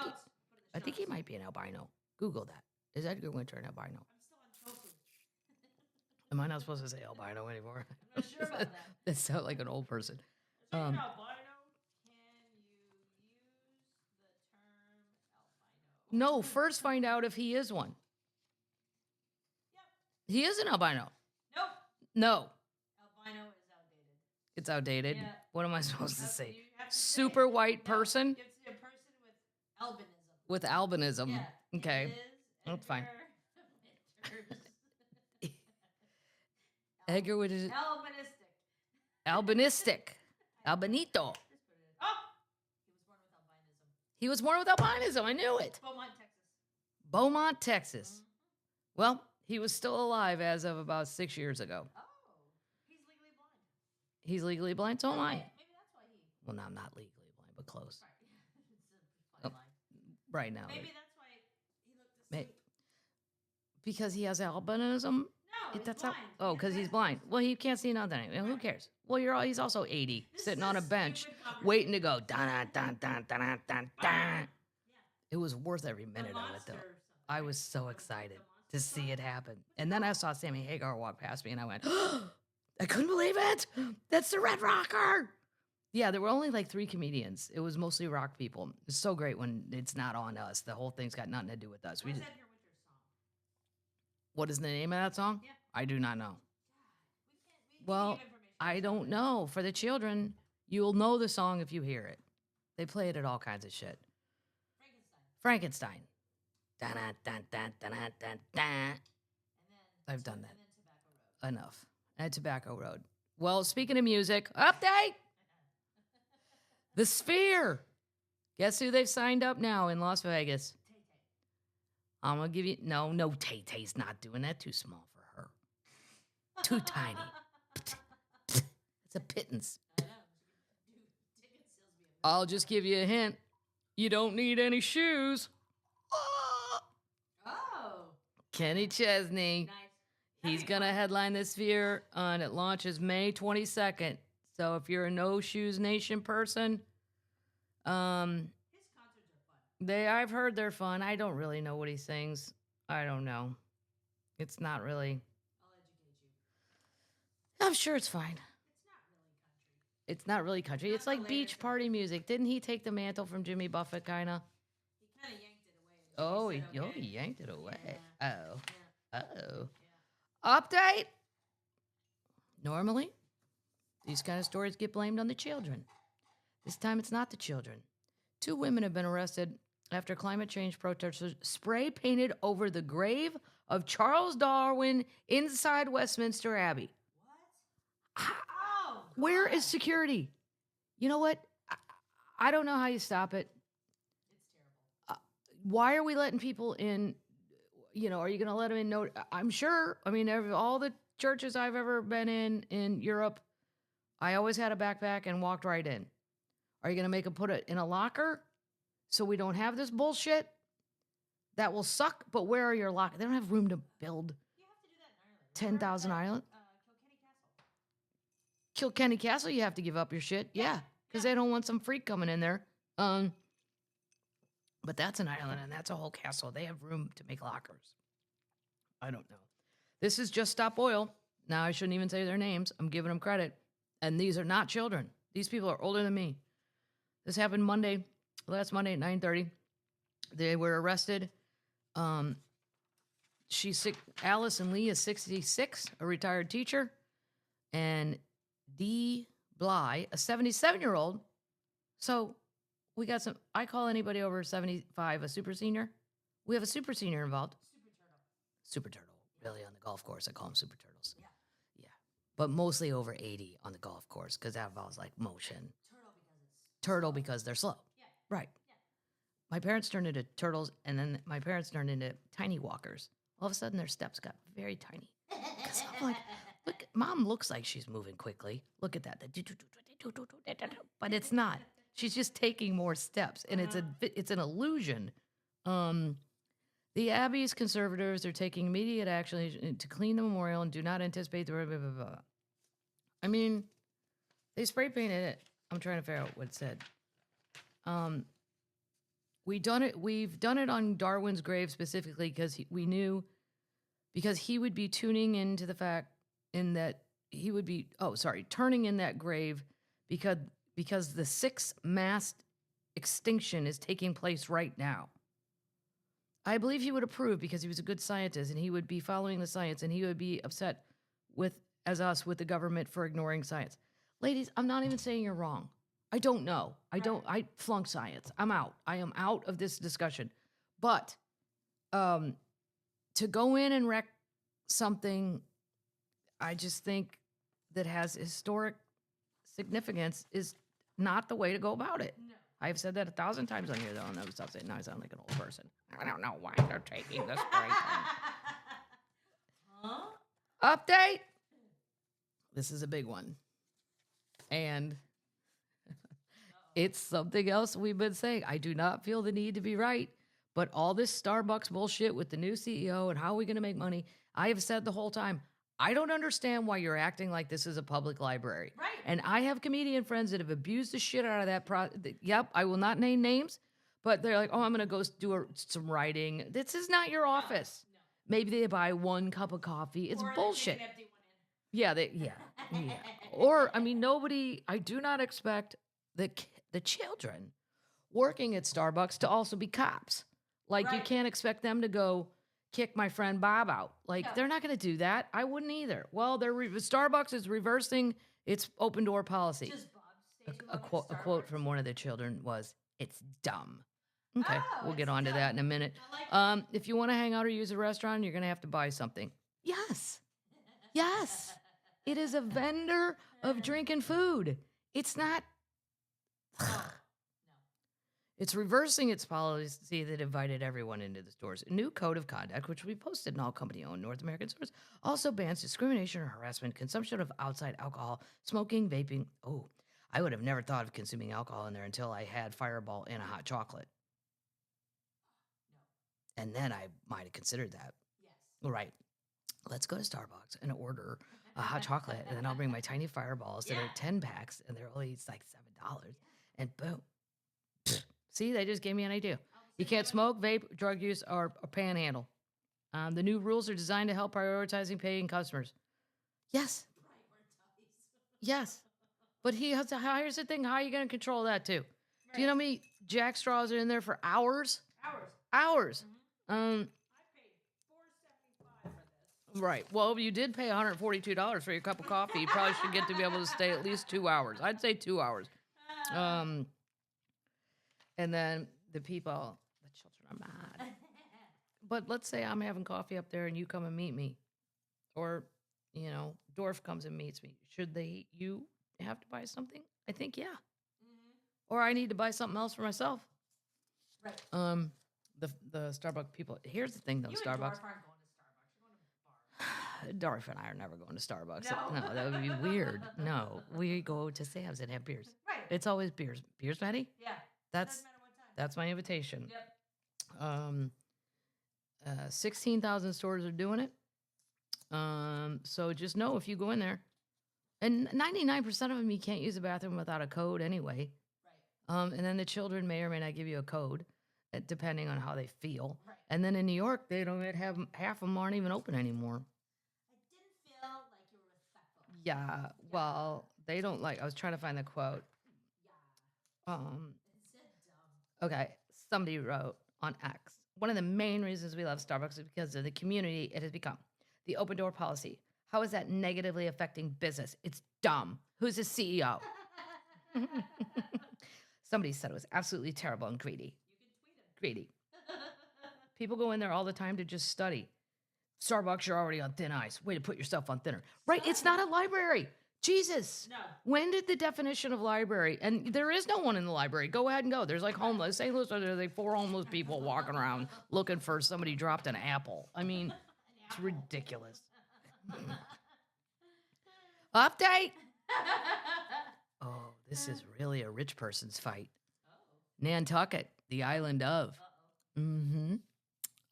he might be an albino. Google that. Is Edgar Winter an albino? I'm still on tofu. Am I not supposed to say albino anymore? I'm not sure about that. That sounds like an old person. So albino, can you use the term albino? No, first find out if he is one. Yep. He is an albino. Nope. No. Albino is outdated. It's outdated. Yeah. What am I supposed to That's what say? you have to Super say. white No, person you have to say a person with albinism. with albinism. Yeah. Okay. It is That's fine. Edgar Edgar Winter. Albinistic. Albinistic. Albinito. Just put it in. Oh! He was born with albinism. I knew it. Beaumont, Texas. Beaumont, Texas. Well, he was still alive as of about 6 years ago. Oh. He's legally blind. He's legally blind, so am I. Maybe that's why Well, no, not legally blind, but close. Right. It's a Oh, fine line. right now. Maybe that's why he looked May- asleep. Because he has albinism? No, he's That's blind. oh, because he's blind. Well, he can't see nothing. Well, who cares? Well, he's also 80, This sitting is on a a bench, stupid conversation. waiting to go. Dun, dun, dun, dun, dun, dun, dun. It was worth every The minute of it, monster though. or something, I right? was so The excited monster to see song? it happen. And then I saw Sammy Hagar walk past me, and I went, I couldn't believe it. That's the Red Rocker. Yeah, there were only like 3 comedians. It was mostly rock people. It's so great when it's not on us. The whole thing's got nothing to do with us. What's that your winter song? What is the name of that song? Yeah. I do not know. We Well, give information. I don't know. For the children, you'll know the song if you hear it. They play it at all kinds of shit. Frankenstein. Dun, dun, dun, dun, dun, dun, dun. And then, I've done that. And then Tobacco Road. Enough. And Tobacco Road. Well, speaking of music, update. The Sphere. Guess who they've signed up now in Las Vegas? Tay-Tay. I'm going to give you... No, Tay-Tay's not doing that. Too small for her. Too tiny. It's a pittance. I know. Dude, ticket sales be a I'll just give you a hint. You don't need any shoes. Oh. Kenny Chesney. Nice. He's going to headline the Sphere on... It launches May 22nd. So if you're a No Shoes Nation person... His concerts are fun. I've heard they're fun. I don't really know what he sings. I don't know. It's not really. I'll educate you. I'm sure it's fine. It's not really country. It's not really country. Not It's like the beach latest. party music. Didn't he take the mantle from Jimmy Buffett, kind of? He kind of yanked it away. And Oh, said, he okay. yanked it away. Yeah. Oh. Yeah. Oh. Yeah. Update. Normally, these kind of stories get blamed on the children. This time it's not the children. 2 women have been arrested after climate change protesters spray painted over the grave of Charles Darwin inside Westminster Abbey. What? Oh. Where God. is security? You know what? I don't know how you stop it. It's terrible. Why are we letting people in? You know, are you going to let them in? No, I'm sure. I mean, all the churches I've ever been in Europe, I always had a backpack and walked right in. Are you going to make them put it in a locker so we don't have this bullshit? That will suck, but where are your lockers? They don't have room to build You have to do that in Ireland. 10,000 Remember island. Kilkenny Castle. Kilkenny Castle, you have to give up your shit. Yeah, because they don't want some freak coming in there. But that's an island, and that's a whole castle. They have room to make lockers. I don't know. This is Just Stop Oil. Now, I shouldn't even say their names. I'm giving them credit. And these are not children. These people are older than me. This happened last Monday at 9:30. They were arrested. Allison Lee is 66, a retired teacher. And Dee Bly, a 77-year-old. So we got I call anybody over 75 a super senior. We have a super senior involved. Super Turtle. Super turtle, really, on the golf course. I call them super turtles. Yeah. Yeah. But mostly over 80 on the golf course because that involves like motion. Turtle because it's Turtle because they're slow. Yeah. Right. Yeah. My parents turned into turtles, and then my parents turned into tiny walkers. All of a sudden, their steps got very tiny. Because I'm like, look, Mom looks like she's moving quickly. Look at that. But it's not. She's just taking more steps, and it's an illusion. The Abbey's conservators are taking immediate action to clean the memorial and do not anticipate the blah, blah, blah, blah. I mean, they spray painted it. I'm trying to figure out what it said. We've done it on Darwin's grave specifically because we knew, because he would be tuning into the fact in that he would be, turning in that grave because the 6th mass extinction is taking place right now. I believe he would approve because he was a good scientist and he would be following the science and he would be upset with the government for ignoring science. Ladies, I'm not even saying you're wrong. I don't know. I flunked science. I'm out. I am out of this discussion. But to go in and wreck something, I just think that has historic significance is not the way to go about it. No. I've said that 1,000 times on here, though, and I would stop saying, now I sound like an old person. I don't know why they're taking this spray paint. Huh? Update. This is a big one. And It's something else we've been saying. I do not feel the need to be right, but all this Starbucks bullshit with the new CEO and how are we going to make money? I have said the whole time, I don't understand why you're acting like this is a public library. Right. And I have comedian friends that have abused the shit out of that. Yep, I will not name names, but they're like, oh, I'm going to go do some writing. This is not your office. No. Maybe they buy one cup of coffee. It's Or they bullshit. take an empty one in. Yeah. Or, I mean, I do not expect the children working at Starbucks to also be cops. Like, you Right. can't expect them to go kick my friend Bob out. Like, No. they're not going to do that. I wouldn't either. Well, Starbucks is reversing its open door policy. Does Bob stay too A long at quote Starbucks? from one of the children was, "It's dumb." Okay, Oh, we'll get it's on to that in a dumb. minute. I like If you want to hang out or use a restaurant, you're going to have to buy something. Yes. Yes. It is a vendor of drink and food. It's not. No. It's reversing its policy that invited everyone into the stores. A new code of conduct, which we posted in all company-owned North American stores, also bans discrimination or harassment, consumption of outside alcohol, smoking, vaping. Oh, I would have never thought of consuming alcohol in there until I had Fireball in a hot chocolate. No. And then I might have considered that. Yes. Right. Let's go to Starbucks and order a hot chocolate, and then I'll bring my tiny Fireballs that are 10 packs, and they're only like $7. And boom. See, they just gave me an idea. You can't smoke, vape, drug use, or panhandle. The new rules are designed to help prioritizing paying customers. Yes. Yes. But here's the thing. How are you going to control that, too? Do you know how many Jack Straws are in there for hours? Hours. I paid $4.75 for this. Right. Well, you did pay $142 for your cup of coffee. You probably should get to be able to stay at least 2 hours. I'd say 2 hours. And then the children are mad. But let's say I'm having coffee up there and you come and meet me. Or, Dorf comes and meets me. Should you have to buy something? I think, yeah. Or I need to buy something else for myself. Right. The Starbucks people. Here's the thing, though, You Starbucks. and Dorf aren't going to Starbucks. You're going to Dorf and I are never going to Starbucks. No. That would be weird. No, we go to Sam's and have beers. Right. It's always beers. Beers, Maddie? Yeah. That's Doesn't matter what time. that's my invitation. Yep. 16,000 stores are doing it. So just know if you go in there, and 99% of them you can't use the bathroom without a code anyway. Right. And then the children may or may not give you a code, depending on how they feel. Right. And then in New York, they don't even have half of them aren't even open anymore. I didn't feel like you were respectful. Yeah, well, they don't I was trying to find the quote. Yeah. It said dumb. Okay, somebody wrote on X, one of the main reasons we love Starbucks is because of the community it has become. The open door policy. How is that negatively affecting business? It's dumb. Who's the CEO? Somebody said it was absolutely terrible and greedy. You can tweet him. Greedy. People go in there all the time to just study. Starbucks, you're already on thin ice. Way to put yourself on thinner. Right, it's not a library. Jesus. No. When did the definition of library, and there is no one in the library. Go ahead and go. There's like homeless. St. Louis, there's like 4 homeless people walking around looking for somebody dropped an apple. I mean, it's ridiculous. Update. Oh, this is really a rich person's fight. Nantucket, the island of. Mm-hmm.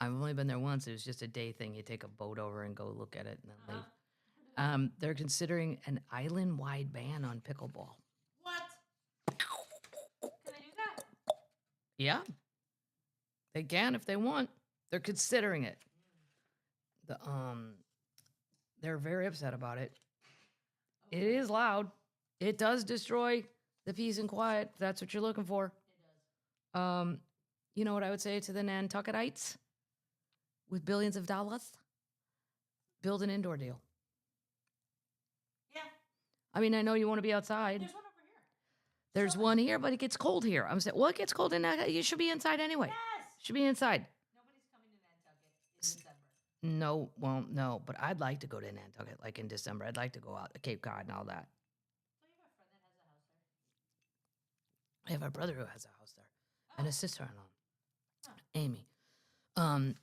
I've only been there once. It was just a day thing. You take a boat over and go look at it and then leave. They're considering an island-wide ban on pickleball. What? Can I do that? Yeah. They can if they want. They're considering it. They're very upset about it. It is loud. It does destroy the peace and quiet. If that's what you're looking for. It does. You know what I would say to the Nantucketites with billions of dollars? Build an indoor deal. Yeah. I mean, I know you want to be outside. There's one over here. There's one here, but it gets cold here. I'm saying, well, it gets cold in Nantucket. You should be inside anyway. Yes. Should be inside. Nobody's coming to Nantucket in December. No, well, no, but I'd like to go to Nantucket, like in December. I'd like to go out to Cape Cod and all that. So you have a friend that has a house there? I have a brother who has a house there and a sister-in-law, Huh. Amy.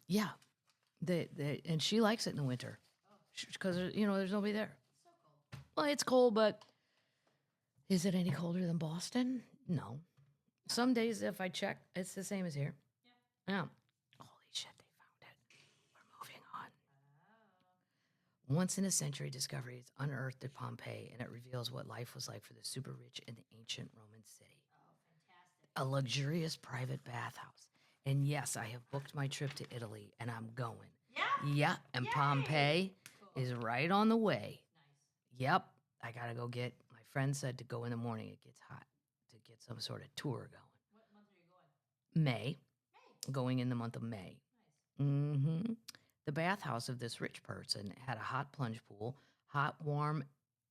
Yeah, and she likes it in the winter because there's nobody there. It's so cold. Well, it's cold, but is it any colder than Boston? No. Some days, if I check, it's the same as here. Yeah. Holy shit, they found it. We're moving on. Once in a century discovery is unearthed at Pompeii, and it reveals what life was like for the super rich in the ancient Roman city. Oh, fantastic. A luxurious private bathhouse. And yes, I have booked my trip to Italy, and I'm going. Yeah? Yeah, and Yay! Pompeii Cool. is right on the way. Nice. Yep, I gotta go get. My friend said to go in the morning. It gets hot to get some sort of tour going. What month are you going? May, May. going in the month of May. Nice. Mm-hmm. The bathhouse of this rich person had a hot plunge pool, hot, warm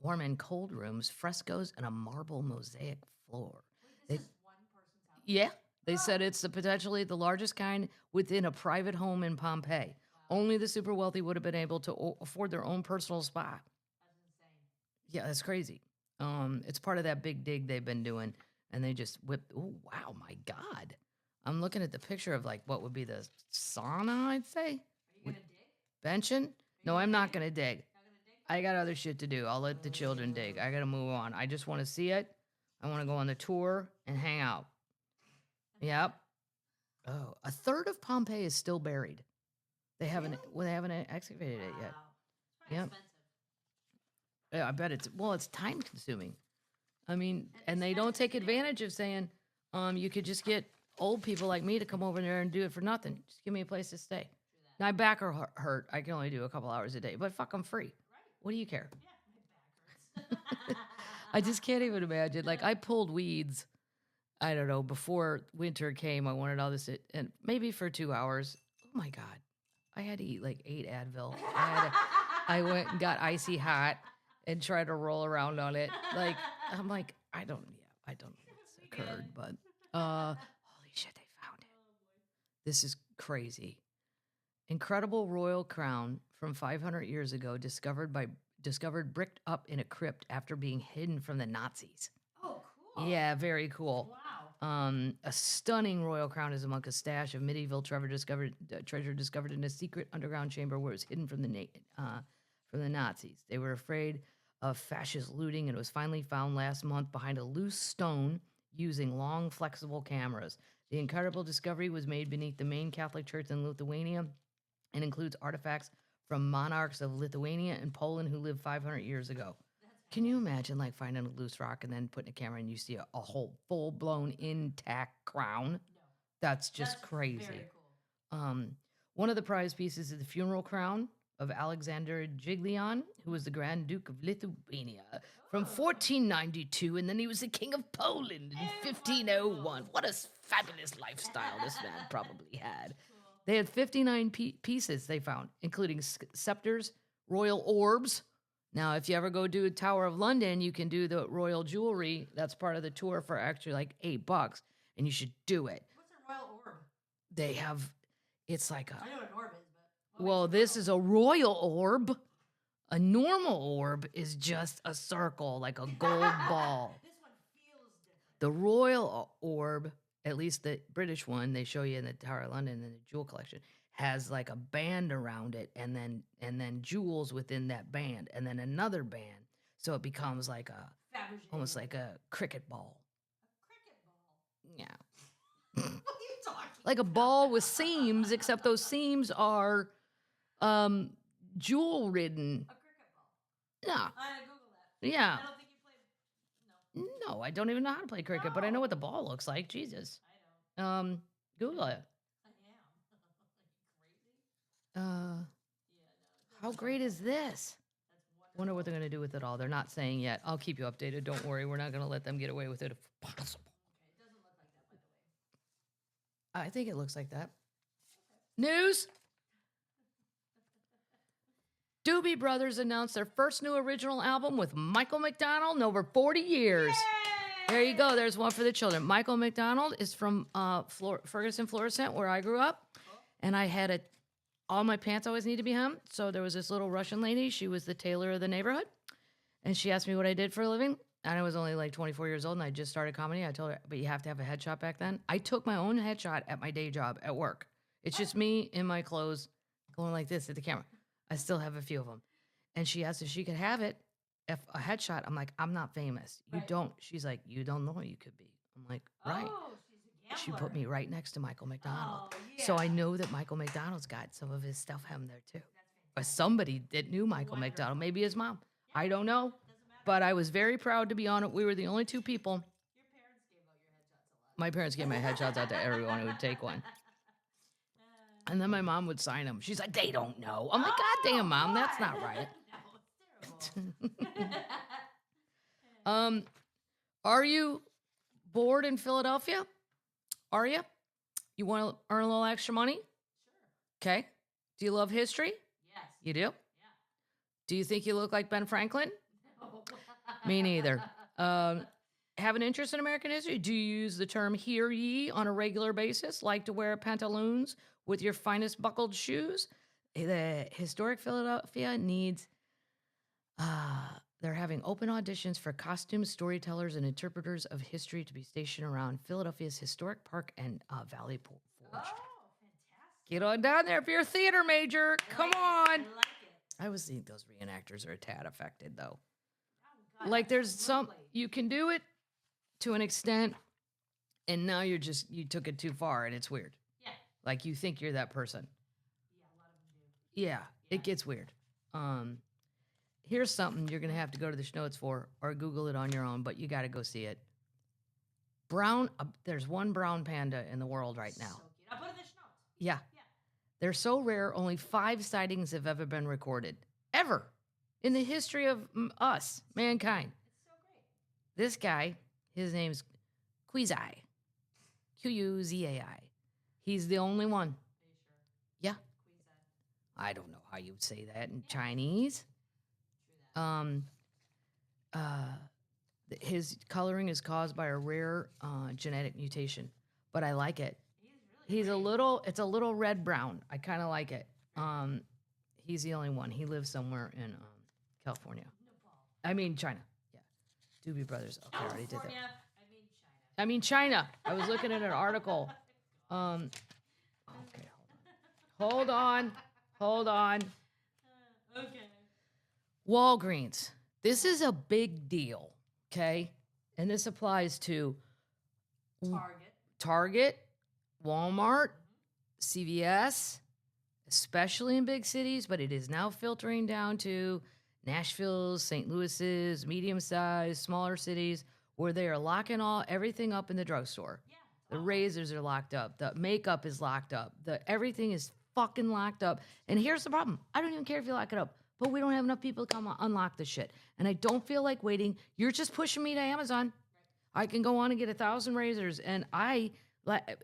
and cold rooms, frescoes, and a marble mosaic floor. Wait, They- this is one person's house? Yeah, they said it's potentially the largest kind within a private home in Pompeii. Only the super wealthy would have been able to afford their own personal spa. That's insane. Yeah, that's crazy. It's part of that big dig they've been doing, and they just whipped. Oh wow, my God! I'm looking at the picture of like what would be the sauna. I'd say Are you going to dig? benching. No, I'm not gonna dig. Not going to dig? I got other shit to do. I'll let the children dig. I gotta move on. I just want to see it. I want to go on the tour and hang out. Yep. Oh, a third of Pompeii is still buried. They haven't. Really? Well, they haven't excavated it yet. Wow. It's probably Yep. expensive. Yeah, I bet it's time consuming. I mean, and they don't take advantage of saying, you could just get old people like me to come over there and do it for nothing. Just give me a place to stay. My back are hurt. I can only do a couple hours a day, but fuck, I'm free. Right. What do you care? Yeah, my back hurts. I just can't even imagine. Like I pulled weeds. I don't know. Before winter came, I wanted all this, and maybe for 2 hours. Oh my God, I had to eat like 8 Advil. I went and got icy hot and tried to roll around on it. Like I'm like I don't know what's occurred, but holy shit, they found it. This is crazy. Incredible royal crown from 500 years ago, discovered bricked up in a crypt after being hidden from the Nazis. Oh, cool. Yeah, very cool. Wow. A stunning royal crown is among a stash of medieval treasure discovered in a secret underground chamber where it was hidden from the Nazis. They were afraid of fascist looting, and it was finally found last month behind a loose stone using long, flexible cameras. The incredible discovery was made beneath the main Catholic church in Lithuania and includes artifacts from monarchs of Lithuania and Poland who lived 500 years ago. Can you imagine like finding a loose rock and then putting a camera and you see a whole full-blown intact crown? No. That's just That's crazy. Very cool. One of the prize pieces is the funeral crown of Alexander Giglion, who was the Grand Duke of Lithuania from 1492, and then he was the King of Poland in 1501. What a fabulous lifestyle this man probably had. They had 59 pieces they found, including scepters, royal orbs. Now, if you ever go do Tower of London, you can do the royal jewelry. That's part of the tour for actually like $8, and you should do it. What's a royal orb? They have, it's like I a, know what an orb is, but. well, this is a royal orb. A normal orb is just a circle, like a gold ball. This one feels different. The royal orb, at least the British one, they show you in the Tower of London in the jewel collection, has like a band around it, and then jewels within that band, and then another band, so it becomes like a Fabergé. almost like a cricket ball. A cricket ball. Yeah, What are you talking like a ball with seams, except those seams are jewel ridden. A cricket ball. Yeah, I Google that. yeah. I don't think you played. No. No, I don't even know how to play cricket, but I know what the ball looks like. Jesus. I don't. Google it. I am. Are you crazy? Yeah, no. How great is this? That's Wonder wonderful. what they're going to do with it all. They're not saying yet. I'll keep you updated. Don't worry. We're not going to let them get away with it if possible. Okay, it doesn't look like that, by the way. I think it looks like that. News. Doobie Brothers announced their first new original album with Michael McDonald in over 40 years. There you go. There's one for the children. Michael McDonald is from Ferguson, Florissant, where I grew up. And I had all my pants always need to be hemmed. So there was this little Russian lady. She was the tailor of the neighborhood. And she asked me what I did for a living. And I was only like 24 years old, and I just started comedy. I told her, but you have to have a headshot back then. I took my own headshot at my day job at work. It's just me in my clothes going like this at the camera. I still have a few of them. And she asked if she could have it, if a headshot. I'm like, I'm not famous. You Right. don't. She's like, you don't know what you could be. I'm like, right. Oh, she's She put me right next to Michael McDonald. Oh, So I yeah. know that Michael McDonald's got some of his stuff him there too. Or somebody that knew Michael McDonald, maybe his mom. I don't know. But I was very proud to be on it. We were the only 2 people. Your parents gave out your headshots a lot. My parents gave my headshots out to everyone who would take one. And then my mom would sign them. She's like, they don't know. I'm like, God damn, Mom, that's not right. No, it's terrible. Are you bored in Philadelphia? Are you? You want to earn a little extra money? Sure. Okay. Do you love history? Yes. You do? Yeah. Do you think you look like Ben Franklin? No. Me neither. Have an interest in American history? Do you use the term hear ye on a regular basis? Like to wear pantaloons with your finest buckled shoes? The historic Philadelphia needs, they're having open auditions for costume storytellers and interpreters of history to be stationed around Philadelphia's historic park and Valley Forge. Oh, fantastic. Get on down there if you're a theater major. Come on. I like it. I always think those reenactors are a tad affected, though. Oh, God, Like there's some, absolutely. you can do it to an extent, and now you took it too far, and it's weird. Yeah. Like you think you're that person. Yeah, a lot of them do. Yeah, it gets weird. Here's something you're gonna have to go to the Schnotes for, or Google it on your own, but you got to go see it. There's one brown panda in the world right now. So cute. I'll put it in the show notes. Yeah. Yeah. They're so rare, only 5 sightings have ever been recorded. Ever. In the history of us, mankind. It's so great. This guy, his name's Quizai. Quzai. He's the only one. Are you sure? Yeah. Queasy. I don't know how you would say that in Chinese. True that. His coloring is caused by a rare genetic mutation, but I like it. He's really It's a little red brown. I kind of like it. He's the only one. He lives somewhere in California. I mean China. Yeah, Doobie Brothers. Okay, I already did that. California, I mean China. I was looking at an article. Okay, hold on. Okay. Walgreens. This is a big deal. Okay, and this applies to Target, Walmart, CVS, especially in big cities, but it is now filtering down to Nashville's, St. Louis's, medium-sized, smaller cities where they are locking everything up in the drugstore. Yeah. The razors are locked up. The makeup is locked up. Everything is fucking locked up. And here's the problem. I don't even care if you lock it up, but we don't have enough people to come unlock the shit. And I don't feel like waiting. You're just pushing me to Amazon. I can go on and get 1,000 razors. And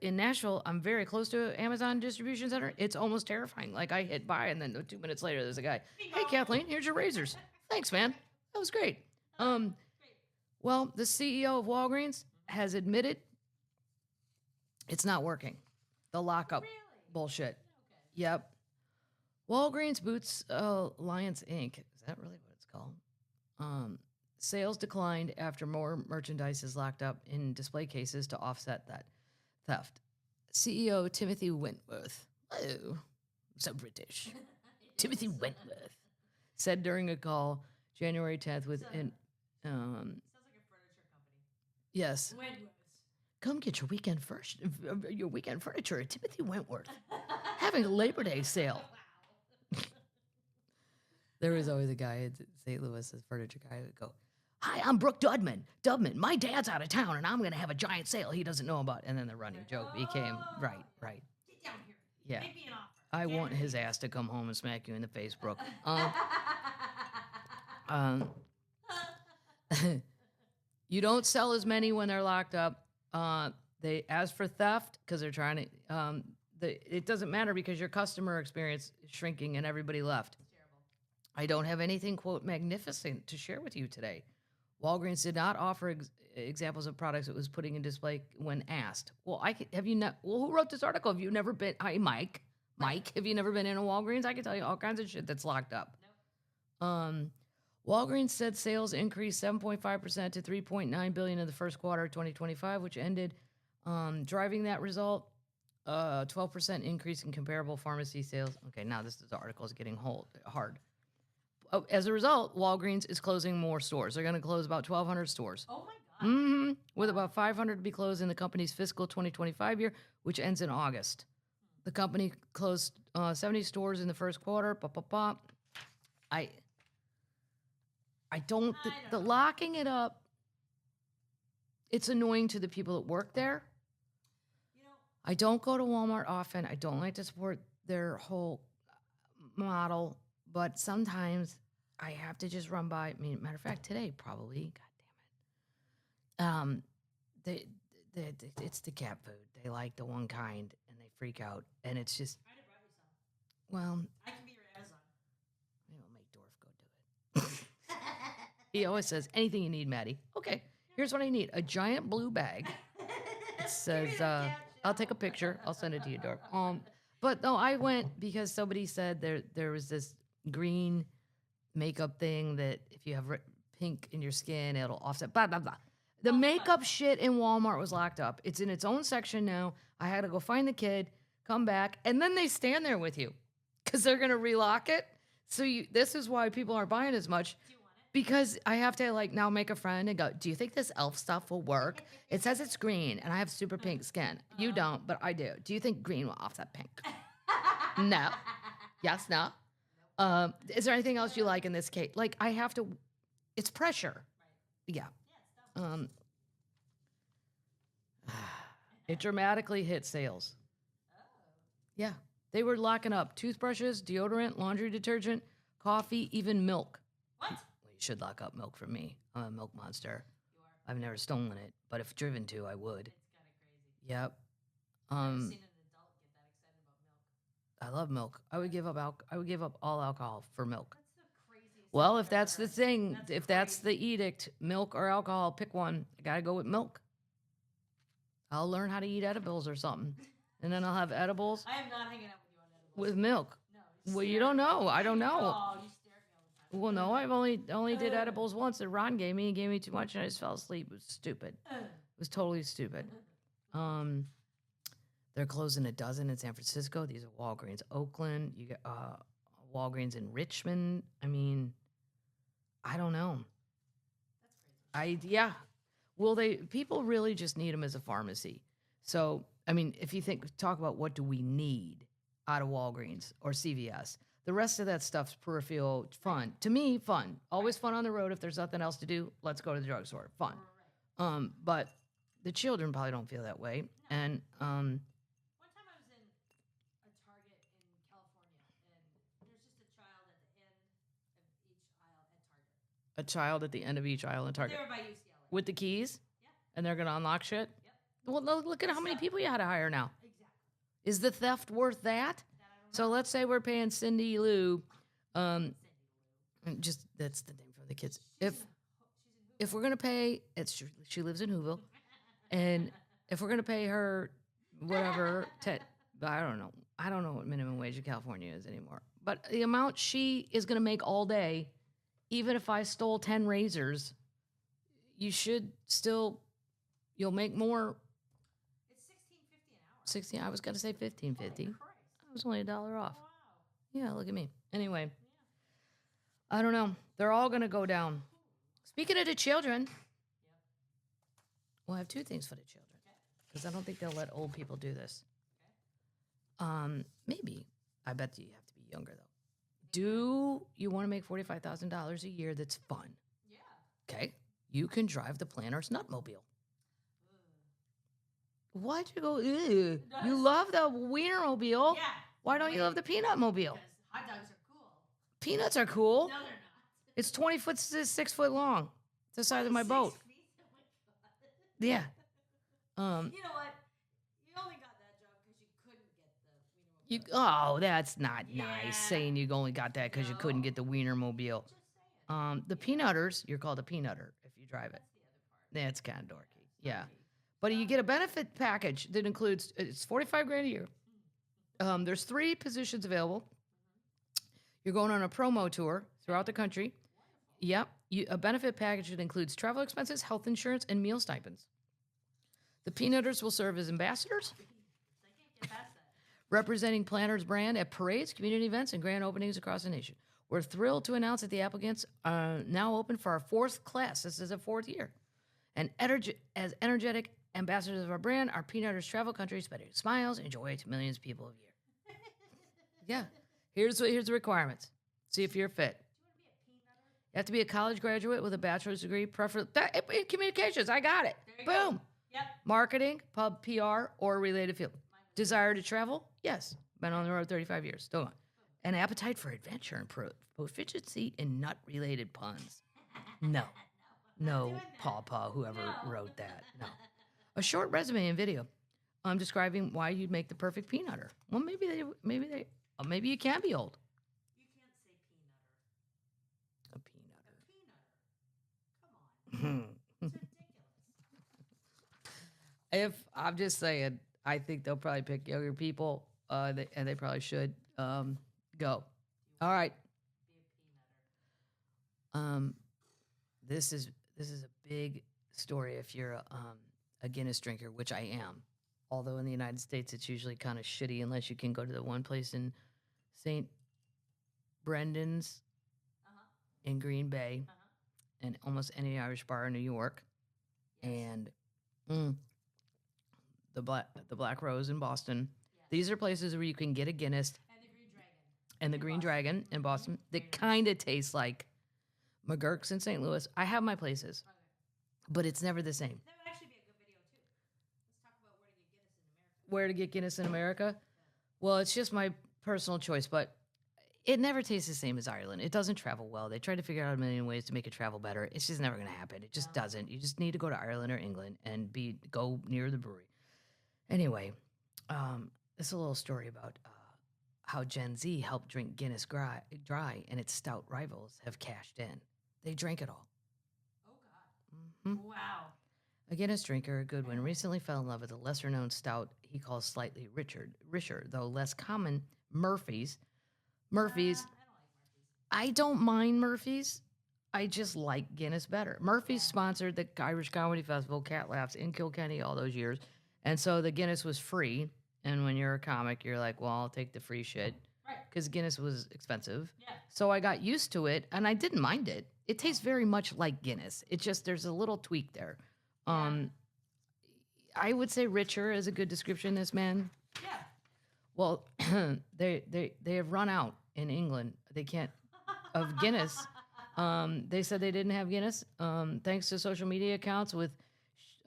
in Nashville, I'm very close to an Amazon distribution center. It's almost terrifying. Like I hit buy, and then 2 minutes later, there's a guy. Hey, Kathleen, here's your razors. Thanks, man. That was great. Well, the CEO of Walgreens has admitted it's not working. The lockup bullshit. Okay. Yep. Walgreens Boots Alliance Inc. Is that really what it's called? Sales declined after more merchandise is locked up in display cases to offset that theft. CEO Timothy Wentworth, oh, so British. Timothy Wentworth said during a call January 10th with Sounds like a furniture company. yes. Wentworth. Come get your weekend furniture at Timothy Wentworth. Having a Labor Day sale. Wow. There was always a guy at St. Louis, a furniture guy, who would go, "Hi, I'm Brooke Dudman. My dad's out of town, and I'm going to have a giant sale he doesn't know about." And then the running joke became, right. Get down here. Yeah. Make me an offer. I want his ass to come home and smack you in the face, Brooke. You don't sell as many when they're locked up. As for theft, because they're trying to, it doesn't matter because your customer experience is shrinking and everybody left. It's terrible. I don't have anything, quote, magnificent to share with you today. Walgreens did not offer examples of products it was putting in display when asked. Well, who wrote this article? Have you never been? Hi, Mike. Mike, have you never been in a Walgreens? I can tell you all kinds of shit that's locked up. Nope. Walgreens said sales increased 7.5% to $3.9 billion in the first quarter of 2025, which ended, driving that result, 12% increase in comparable pharmacy sales. Okay, now this article is getting hard. As a result, Walgreens is closing more stores. They're going to close about 1,200 stores. Oh my With about 500 to be closed in the company's fiscal 2025 year, which ends in August. The company closed 70 stores in the first quarter. I don't, the locking it up, it's annoying to the people that work there. You know, I don't go to Walmart often. I don't like to support their whole model, but sometimes I have to just run by. I mean, matter of fact, today probably. God damn it. It's the cat food. They like the one kind, and they freak out, and it's just. I brought you some. Well, I can be your Amazon. maybe I'll make Dorf go do it. He always says, "Anything you need, Maddie." Okay, here's what I need: a giant blue bag. It says, "I'll take a picture. I'll send it to you, Dorf." But no, I went because somebody said there was this green makeup thing that if you have pink in your skin, it'll offset. Blah blah blah. The makeup shit in Walmart was locked up. It's in its own section now. I had to go find the kid, come back, and then they stand there with you because they're gonna relock it. So this is why people aren't buying as much. Do you want it? Because I have to like now make a friend and go, do you think this elf stuff will work? It says it's green and I have super pink skin. You don't, but I do. Do you think green will offset pink? No. Yes, no. Is there anything else you like in this cake? Like I have to, it's pressure. Right. Yeah. Yeah, it's dumb. It dramatically hit sales. Oh. Yeah. They were locking up toothbrushes, deodorant, laundry detergent, coffee, even milk. What? Well, you should lock up milk for me. I'm a milk monster. You are. I've never stolen it, but if driven to, I would. It's kind of crazy. Yep. I've never seen an adult get that excited about milk. I love milk. I would give up all alcohol for milk. That's the craziest. Well, thing if I've that's ever the heard. thing, That's if that's the crazy. edict, milk or alcohol, pick one. I gotta go with milk. I'll learn how to eat edibles or something, and then I'll have edibles I am not hanging out with you on edibles. with milk. No. You Well, you stare don't at me. know. I don't know. Oh, you stare at me all the time. Well, no, I've only did edibles once that Ron gave me. He gave me too much, and I just fell asleep. It was stupid. It was totally stupid. They're closing a dozen in San Francisco. These are Walgreens, Oakland. You got Walgreens in Richmond. I mean, I don't know. That's crazy. Yeah. Well, people really just need them as a pharmacy. So, I mean, if you talk about what do we need out of Walgreens or CVS, the rest of that stuff's peripheral fun. To me, fun. Always fun on the road. If there's nothing else to do, let's go to the drugstore. Fun. Right. But the children probably don't feel that way. And One time I was in a Target in California, and there's just a child at the end of each aisle at Target. a child at the end of each aisle in Target They were by UCLA. with the keys, Yeah. and they're gonna unlock shit. Yep. Well, look at how many people you had to hire now. Exactly. Is the theft worth that? That I don't So know. let's say we're paying Cindy Lou, Cindy Lou. just that's the name for the kids. She's in If we're gonna pay, she lives in Whoville, and if we're gonna pay her whatever, I don't know what minimum wage in California is anymore. But the amount she is gonna make all day, even if I stole 10 razors, you'll make more. It's $16.50 an hour. 16. I was gonna say 15.50. Holy Christ. I was only $1 off. Wow. Yeah, look at me. Anyway, I don't know. They're all gonna go down. Speaking of the children, we'll have two things for the children because I don't think they'll let old people do this. Maybe. I bet you have to be younger though. Do you want to make $45,000 a year? That's fun. Yeah. Okay, you can drive the Planner's NUTmobile. Why'd you go? Ew. You love the Wienermobile. Yeah. Why don't you love the Peanutmobile? Because hot dogs are cool. Peanuts are cool. No, they're not. It's 20 foot, 6 foot long. It's the size of my boat. 6 feet? Oh my God. Yeah. You know what? You only got that job because you couldn't get the Wienermobile. That's not Yeah. nice saying you only got that because you couldn't No. get the Wienermobile. Just saying. The Peanutters, you're called a Peanutter if you drive it. That's the other part. That's kind of dorky. Yeah. But you get a benefit package that includes, it's $45,000 a year. There's 3 positions available. You're going on a promo tour throughout the country. Yep. A benefit package that includes travel expenses, health insurance, and meal stipends. The Peanutters will serve as ambassadors, I can't get past that. representing Planner's brand at parades, community events, and grand openings across the nation. We're thrilled to announce that the applicants are now open for our 4th class. This is a 4th year. And as energetic ambassadors of our brand, our peanutters travel countries, spreading smiles and joy to millions of people a year. Yeah. Here's the requirements. See if you're fit. You have to be a college graduate with a bachelor's degree, preferably in communications. I got it. Boom. Yep. Marketing, pub, PR, or related field. Desire to travel? Yes. Been on the road 35 years. Still on. An appetite for adventure and proficiency in nut-related puns. No. No, Pawpaw, whoever wrote that. No. A short resume and video. Describing why you'd make the perfect peanutter. Well, maybe you can be old. You can't say peanutter. A peanutter. Come on. It's ridiculous. If I'm just saying, I think they'll probably pick younger people, and they probably should go. All right. Be a peanutter. This is a big story if you're a Guinness drinker, which I am. Although in the United States, it's usually kind of shitty unless you can go to the one place in St. Brendan's in Green Bay and almost any Irish bar in New York. Yes. And the Black Rose in Boston. Yes. These are places where you can get a Guinness And the Green Dragon. and the Green Dragon in Boston. They kind of taste like McGurk's in St. Louis. I have my places, Okay. but it's never the same. That would actually be a good video too. Let's talk about where to get Guinness in America. Where to get Guinness in America? Well, it's just my personal choice, but it never tastes the same as Ireland. It doesn't travel well. They try to figure out a million ways to make it travel better. It's just never going to happen. It just doesn't. You just need to go to Ireland or England and go near the brewery. Anyway, this is a little story about how Gen Z helped drink Guinness dry, and its stout rivals have cashed in. They drank it all. Oh God. Mhm. Wow. A Guinness drinker, Goodwin, recently fell in love with a lesser-known stout he calls slightly richer, though less common, Murphy's. Murphy's. I don't like Murphy's. I don't mind Murphy's. I just like Guinness better. Murphy's sponsored the Irish Comedy Festival, Cat Laughs, in Kilkenny all those years. And so the Guinness was free. And when you're a comic, you're like, well, I'll take the free shit. Right. Because Guinness was expensive. Yeah. So I got used to it, and I didn't mind it. It tastes very much like Guinness. It's just there's a little tweak there. I would say richer is a good description, this man. Yeah. Well, they have run out in England. They can't of Guinness. They said they didn't have Guinness. Thanks to social media accounts with,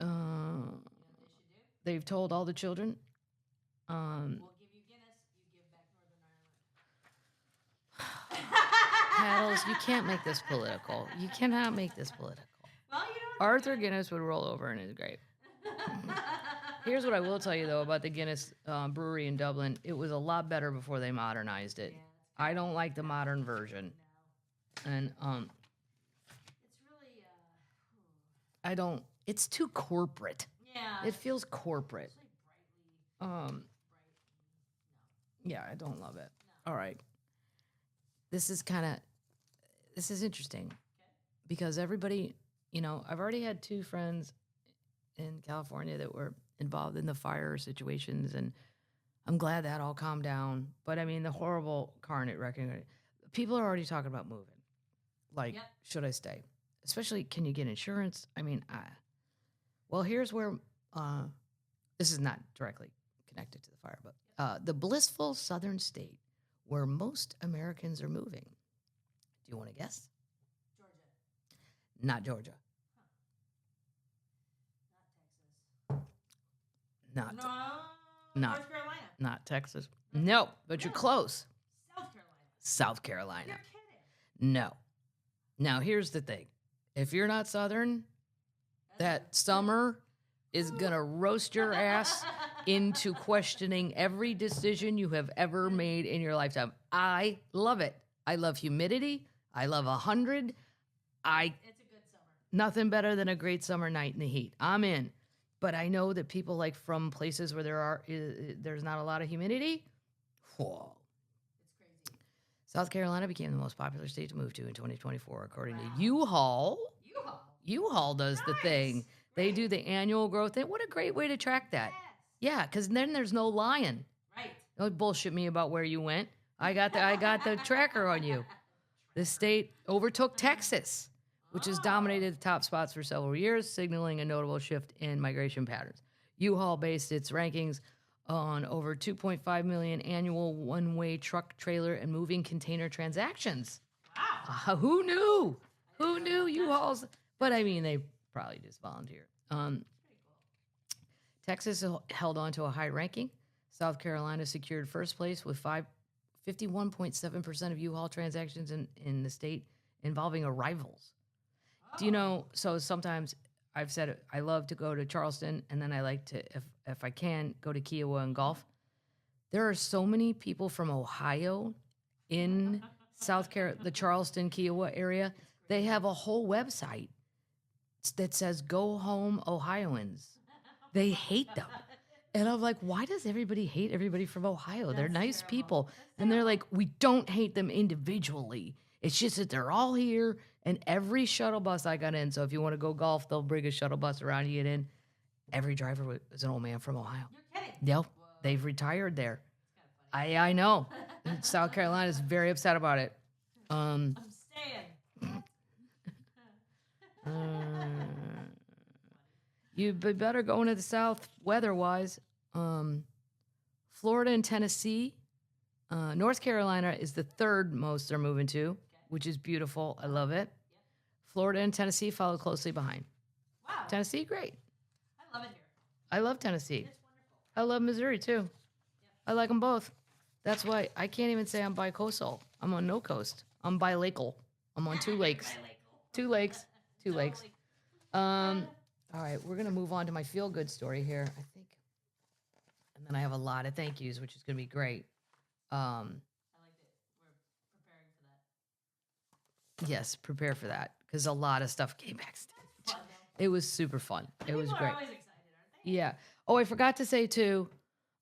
You know what they should do? they've told all the children. We'll give you Guinness. You give back Northern Ireland. Paddles, you can't make this political. You cannot make this political. Well, you know what? Arthur Guinness would roll over in his grave. Here's what I will tell you, though, about the Guinness brewery in Dublin. It was a lot better before they modernized it. Yeah, I don't like the modern version. No. And It's really. I don't, it's too corporate. Yeah. It feels corporate. It's like brightly. Um, Bright. yeah, I don't love it. No. All right. This is interesting Okay. because everybody, I've already had 2 friends in California that were involved in the fire situations, and I'm glad that all calmed down. But I mean, the horrible carnage wrecking, people are already talking about moving. Like, Yep. should I stay? Especially, can you get insurance? I mean, well, here's where, this is not directly connected to the fire, but the blissful southern state where most Americans are moving. Do you want to guess? Georgia. Not Georgia. Not Texas. Not No. not- North Carolina. not Texas. No, but you're close. South Carolina. South Carolina. You're kidding. No. Now, here's the thing. If you're not Southern, That's that summer is going to roast your ass into questioning every decision you have ever made in your lifetime. I love it. I love humidity. I love 100. It's a good summer. Nothing better than a great summer night in the heat. I'm in. But I know that people like from places where there's not a lot of humidity. Whoa. It's crazy. South Carolina became the most popular state to move to in 2024, according to U-Haul. U-Haul. U-Haul does the thing. They do the annual growth thing. What a great way to track that. Yes. Yeah, because then there's no lying. Right. Don't bullshit me about where you went. I got the tracker on you. The state overtook Texas which has dominated the top spots for several years, signaling a notable shift in migration patterns. U-Haul based its rankings on over 2.5 million annual one-way truck, trailer, and moving container transactions. Wow. Who knew? Who knew U-Hauls? But I mean, they probably just volunteered. Texas held on to a high ranking. South Carolina secured first place with 51.7% of U-Haul transactions in the state involving arrivals. Do you know? So sometimes I've said it, I love to go to Charleston, and then I like to, if I can, go to Kiowa and golf. There are so many people from Ohio in South Carolina, the Charleston, Kiowa area. They have a whole website that says "Go Home, Ohioans." They hate them. And I'm like, why does everybody hate everybody from Ohio? They're nice people. And they're like, we don't hate them individually. It's just that they're all here. And every shuttle bus I got in, so if you want to go golf, they'll bring a shuttle bus around, you get in. Every driver was an old man from Ohio. You're kidding. Yep. They've retired there. I know. South Carolina is very upset about it. I'm staying. You'd be better going to the South weather-wise. Florida and Tennessee. North Carolina is the third most they're moving to, which is beautiful. I love it. Florida and Tennessee follow closely behind. Wow. Tennessee, great. I love it here. I love Tennessee. It's wonderful. I love Missouri, too. I like them both. That's why I can't even say I'm bi-coastal. I'm on no coast. I'm bilacal. I'm on two lakes. Two lakes. Two lakes. All right, we're going to move on to my feel-good story here, I think. And then I have a lot of thank yous, which is going to be great. I like it. We're preparing for that. Yes, prepare for that, because a lot of stuff came backstage. Fun, It was super fun. It was People great. are always excited, aren't they? Yeah. Oh, I forgot to say, too,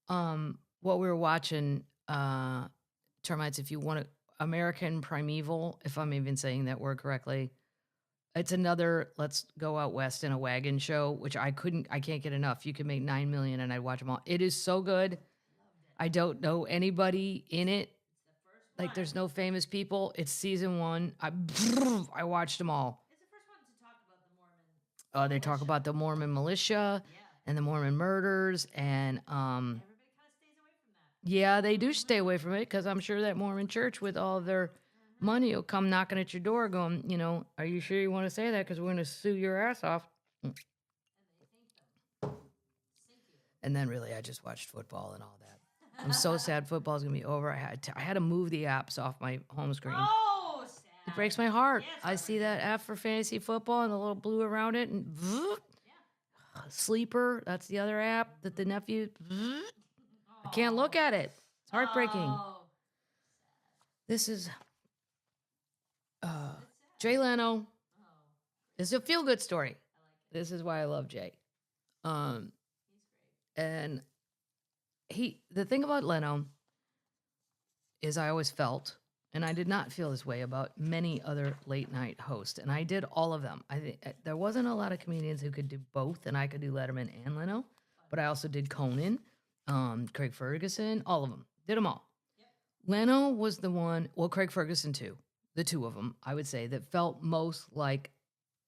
what we were watching, termites, if you want to, American Primeval, if I'm even saying that word correctly. It's another let's go out west in a wagon show, which I can't get enough. You could make 9 million and I'd watch them all. It is so good. I don't know anybody in it. Like, there's no famous people. It's season 1. I watched them all. It's the first one to talk about the Mormon. They talk about the Mormon militia and the Mormon murders. And Everybody kind of stays away from that. yeah, they do stay away from it, because I'm sure that Mormon church with all their money will come knocking at your door going, are you sure you want to say that? Because we're going to sue your ass off. And they think them. Sink you. And then really I just watched football and all that. I'm so sad football's going to be over. I had to move the apps off my home screen. Oh, sad. It breaks my heart. Yes, I see that app for fantasy football and the little blue around it, and Sleeper, that's the other app that the nephew, I can't look at it. It's heartbreaking. Oh, This is Jay Leno. It's a feel-good story. This is why I love Jay. he's great. And the thing about Leno is I always felt, and I did not feel this way about many other late night hosts, and I did all of them. There wasn't a lot of comedians who could do both, and I could do Letterman and Leno, but I also did Conan, Craig Ferguson, all of them. Did them all. Yep. Leno was the one, well, Craig Ferguson too, the two of them, I would say, that felt most like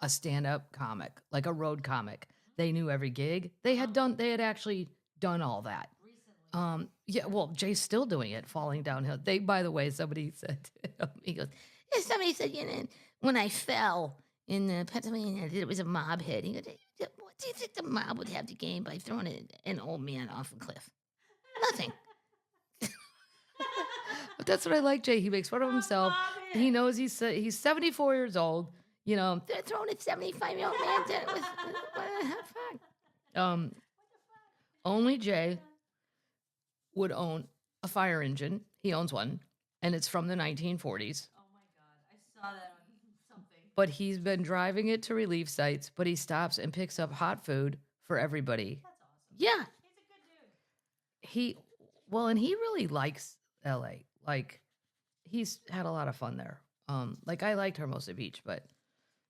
a stand-up comic, like a road comic. They knew every gig. They had actually done all that. Recently. Yeah, well, Jay's still doing it, falling downhill. By the way, somebody said to him, he goes, somebody said, when I fell in Pennsylvania, it was a mob hit. He goes, what do you think the mob would have to gain by throwing an old man off a cliff? Nothing. But that's what I like, Jay. He makes fun of himself. He knows he's 74 years old. They're throwing a 75-year-old man. What the fuck? Only Jay would own a fire engine. He owns one, and it's from the 1940s. Oh my God, I saw that on something. But he's been driving it to relief sites, but he stops and picks up hot food for everybody. That's awesome. Yeah. He's a good dude. And he really likes LA. Like, he's had a lot of fun there. Like, I liked Hermosa Beach, but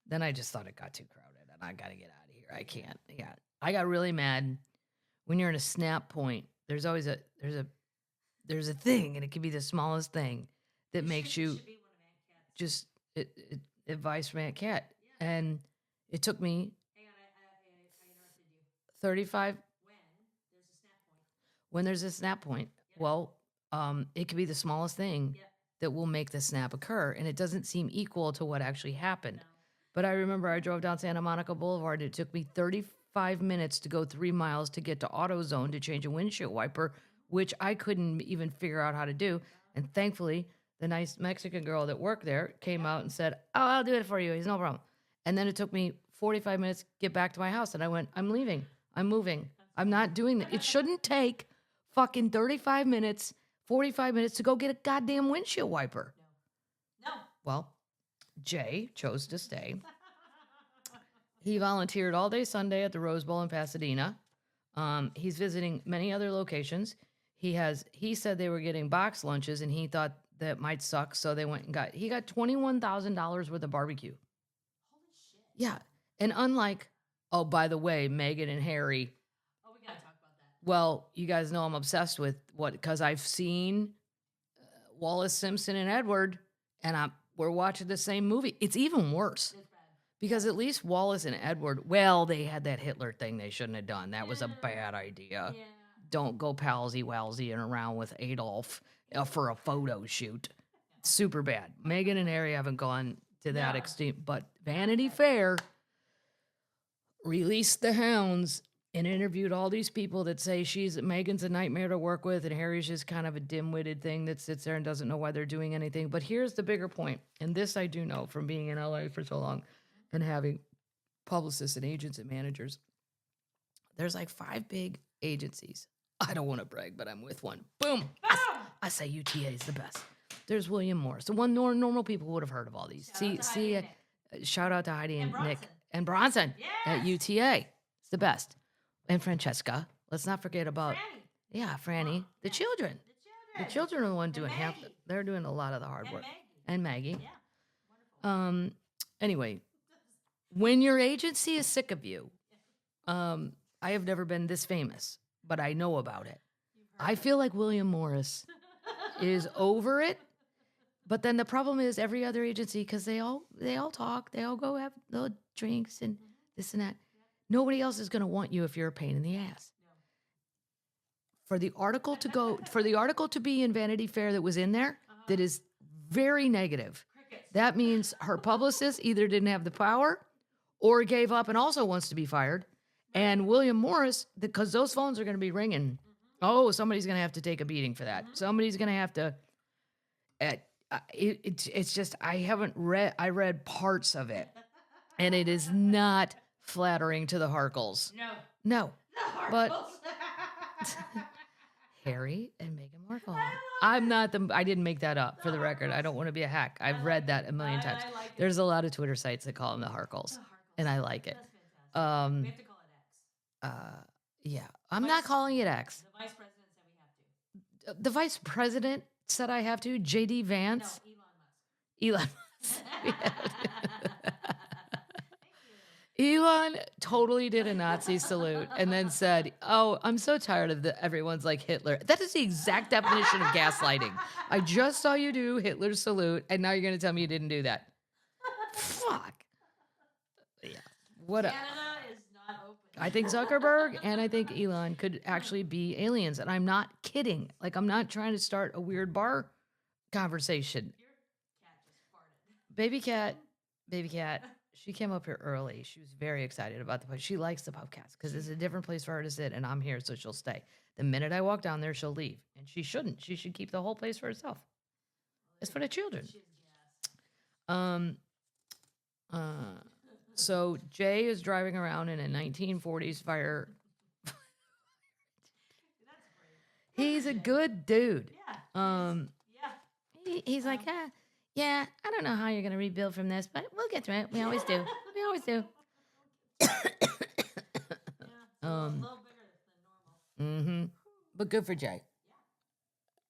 then I just thought it got too crowded, and I got to get out of here. I can't. Yeah. I got really mad when you're in a snap point. There's always there's a thing, and it can be the smallest thing that makes you should be one of Aunt Cat's. just advice from Aunt Cat. And it took me Hang on, I interrupted you. 35 When there's a snap point. when there's a snap point. Well, it could be the smallest thing Yep. that will make the snap occur, and it doesn't seem equal to what actually happened. No. But I remember I drove down Santa Monica Boulevard. It took me 35 minutes to go 3 miles to get to AutoZone to change a windshield wiper, which I couldn't even figure out how to do. And thankfully, the nice Mexican girl that worked there came out and said, "Oh, I'll do it for you. It's no problem." And then it took me 45 minutes to get back to my house. And I went, "I'm leaving. I'm moving. I'm not doing that. It shouldn't take fucking 35 minutes, 45 minutes to go get a goddamn windshield wiper." No. Well, Jay chose to stay. He volunteered all day Sunday at the Rose Bowl in Pasadena. He's visiting many other locations. He said they were getting box lunches and he thought that might suck. So they went and he got $21,000 worth of barbecue. Holy shit. Yeah. And unlike, oh, by the way, Meghan and Harry, Oh, we gotta talk about that. well, you guys know I'm obsessed with because I've seen Wallace Simpson and Edward, and we're watching the same movie. It's even worse It's bad. because at least Wallace and Edward, well, they had that Hitler thing they shouldn't have done. That was a bad idea. Yeah. Don't go palsy-walsying around with Adolf for a photo shoot. Super bad. Meghan and Harry haven't gone to that No. extreme, but Vanity Fair released the hounds and interviewed all these people that say Meghan's a nightmare to work with and Harry's just kind of a dim-witted thing that sits there and doesn't know why they're doing anything. But here's the bigger point, and this I do know from being in LA for so long and having publicists and agents and managers. There's like 5 big agencies. I don't want to brag, but I'm with one. Boom. I say UTA is the best. There's William Morris, the one normal people would have heard of all these. Shout out to Heidi and Nick and Bronson at UTA. It's the best. And Francesca. Let's not forget about Franny. The children. The children are the one doing half. They're doing a lot of the hard work. And Maggie. Yeah. Wonderful. Anyway, when your agency is sick of you, I have never been this famous, but I know about it. I feel like William Morris is over it. But then the problem is every other agency, because they all talk, they all go have the drinks and this and that. Nobody else is going to want you if you're a pain in the ass. For the article to be in Vanity Fair that was in there, that is very negative. That means her publicist either didn't have the power or gave up and also wants to be fired. And William Morris, because those phones are going to be ringing. Oh, somebody's going to have to take a beating for that. Somebody's going to have to. It's just I read parts of it, and it is not flattering to the Harkles. No, but Harry and Meghan Markle. I didn't make that up for the record. I don't want to be a hack. I've read that a million times. There's a lot of Twitter sites that call them the Harkles, and I like it. We have to call it X. Yeah, I'm not calling it X. The vice president said we have to. The vice president said I have to. JD Vance. No, Elon Musk. Elon totally did a Nazi salute and then said, "Oh, I'm so tired of everyone's like Hitler." That is the exact definition of gaslighting. I just saw you do Hitler's salute, and now you're going to tell me you didn't do that. Fuck. Yeah. What Canada is not open. I think Zuckerberg and I think Elon could actually be aliens, and I'm not kidding. Like, I'm not trying to start a weird bar conversation. Your cat just farted. Baby cat, she came up here early. She was very excited about the place. She likes the podcast because it's a different place for her to sit, and I'm here, so she'll stay. The minute I walk down there, she'll leave, and she shouldn't. She should keep the whole place for herself. It's for the children. So Jay is driving around in a 1940s fire. He's a good dude. He's like, yeah, I don't know how you're going to rebuild from this, but we'll get through it. We always do. We always do. A little bigger than normal. But good for Jay.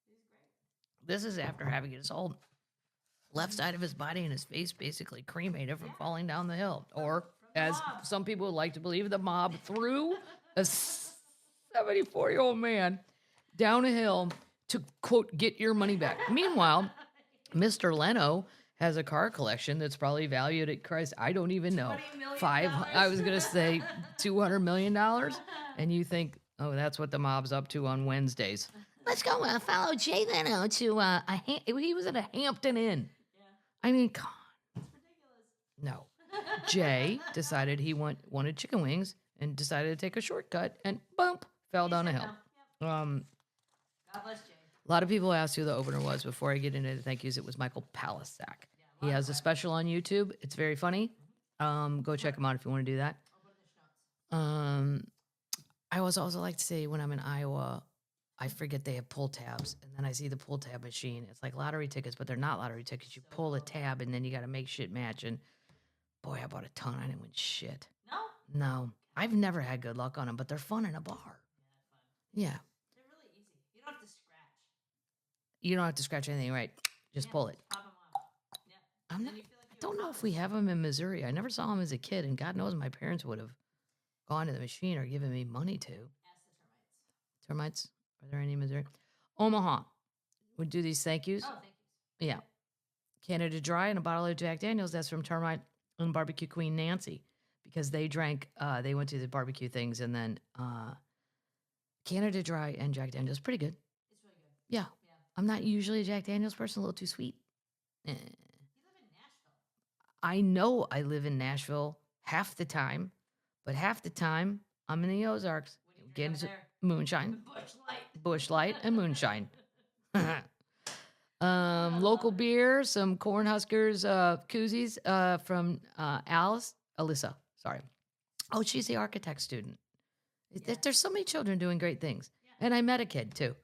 He's great. This is after having his whole left side of his body and his face basically cremated from falling down the hill. Or, as some people would like to believe, the mob threw a 74-year-old man down a hill to, quote, get your money back. Meanwhile, Mr. Leno has a car collection that's probably valued at Christ. I don't even know. $20 million? I was gonna say $200 million, and you think, oh, that's what the mob's up to on Wednesdays. Let's go follow Jay Leno to he was at a Hampton Inn. Yeah. I mean, come on. It's ridiculous. No. Jay decided he wanted chicken wings and decided to take a shortcut and boom, fell down a hill. No. Yep. God bless Jay. A lot of people asked who the opener was. Before I get into the thank yous, it was Michael Palisak. Yeah, He has a special on YouTube. It's very funny. Go check him out if you want to do that. I'll put in the notes. I was also like to say when I'm in Iowa, I forget they have pull tabs, and then I see the pull tab machine. It's like lottery tickets, but they're not lottery tickets. You pull a tab, and then you got to make shit match. And boy, I bought a ton. I didn't win shit. No? No, I've never had good luck on them, but they're fun in a bar. Yeah, Yeah, they're really easy. You don't have to scratch. you don't have to scratch anything, right? Just pull it. Pop them off. Yeah. I'm not. Then you feel like I don't know if we have them in Missouri. I never saw them as a kid, and God knows my parents would have gone to the machine or given me money to. Ask the termites. Termites? Are there any in Missouri? Omaha would do these thank yous. Oh, thank you. Yeah. Canada Dry and a bottle of Jack Daniels. That's from Termite and Barbecue Queen Nancy because they drank, they went to the barbecue things and then Canada Dry and Jack Daniels. Pretty good. It's really good. Yeah. Yeah. I'm not usually a Jack Daniels person, a little too sweet. You live in Nashville. I know I live in Nashville half the time, but half the time I'm in the Ozarks. What do you Getting drink to over there? moonshine, Bush Light. Bush Light, and moonshine. Local beer, some Cornhuskers koozies from Alyssa. Sorry. Oh, she's the architect student. Yeah. There's so many children doing great things. Yeah. And I met a kid too,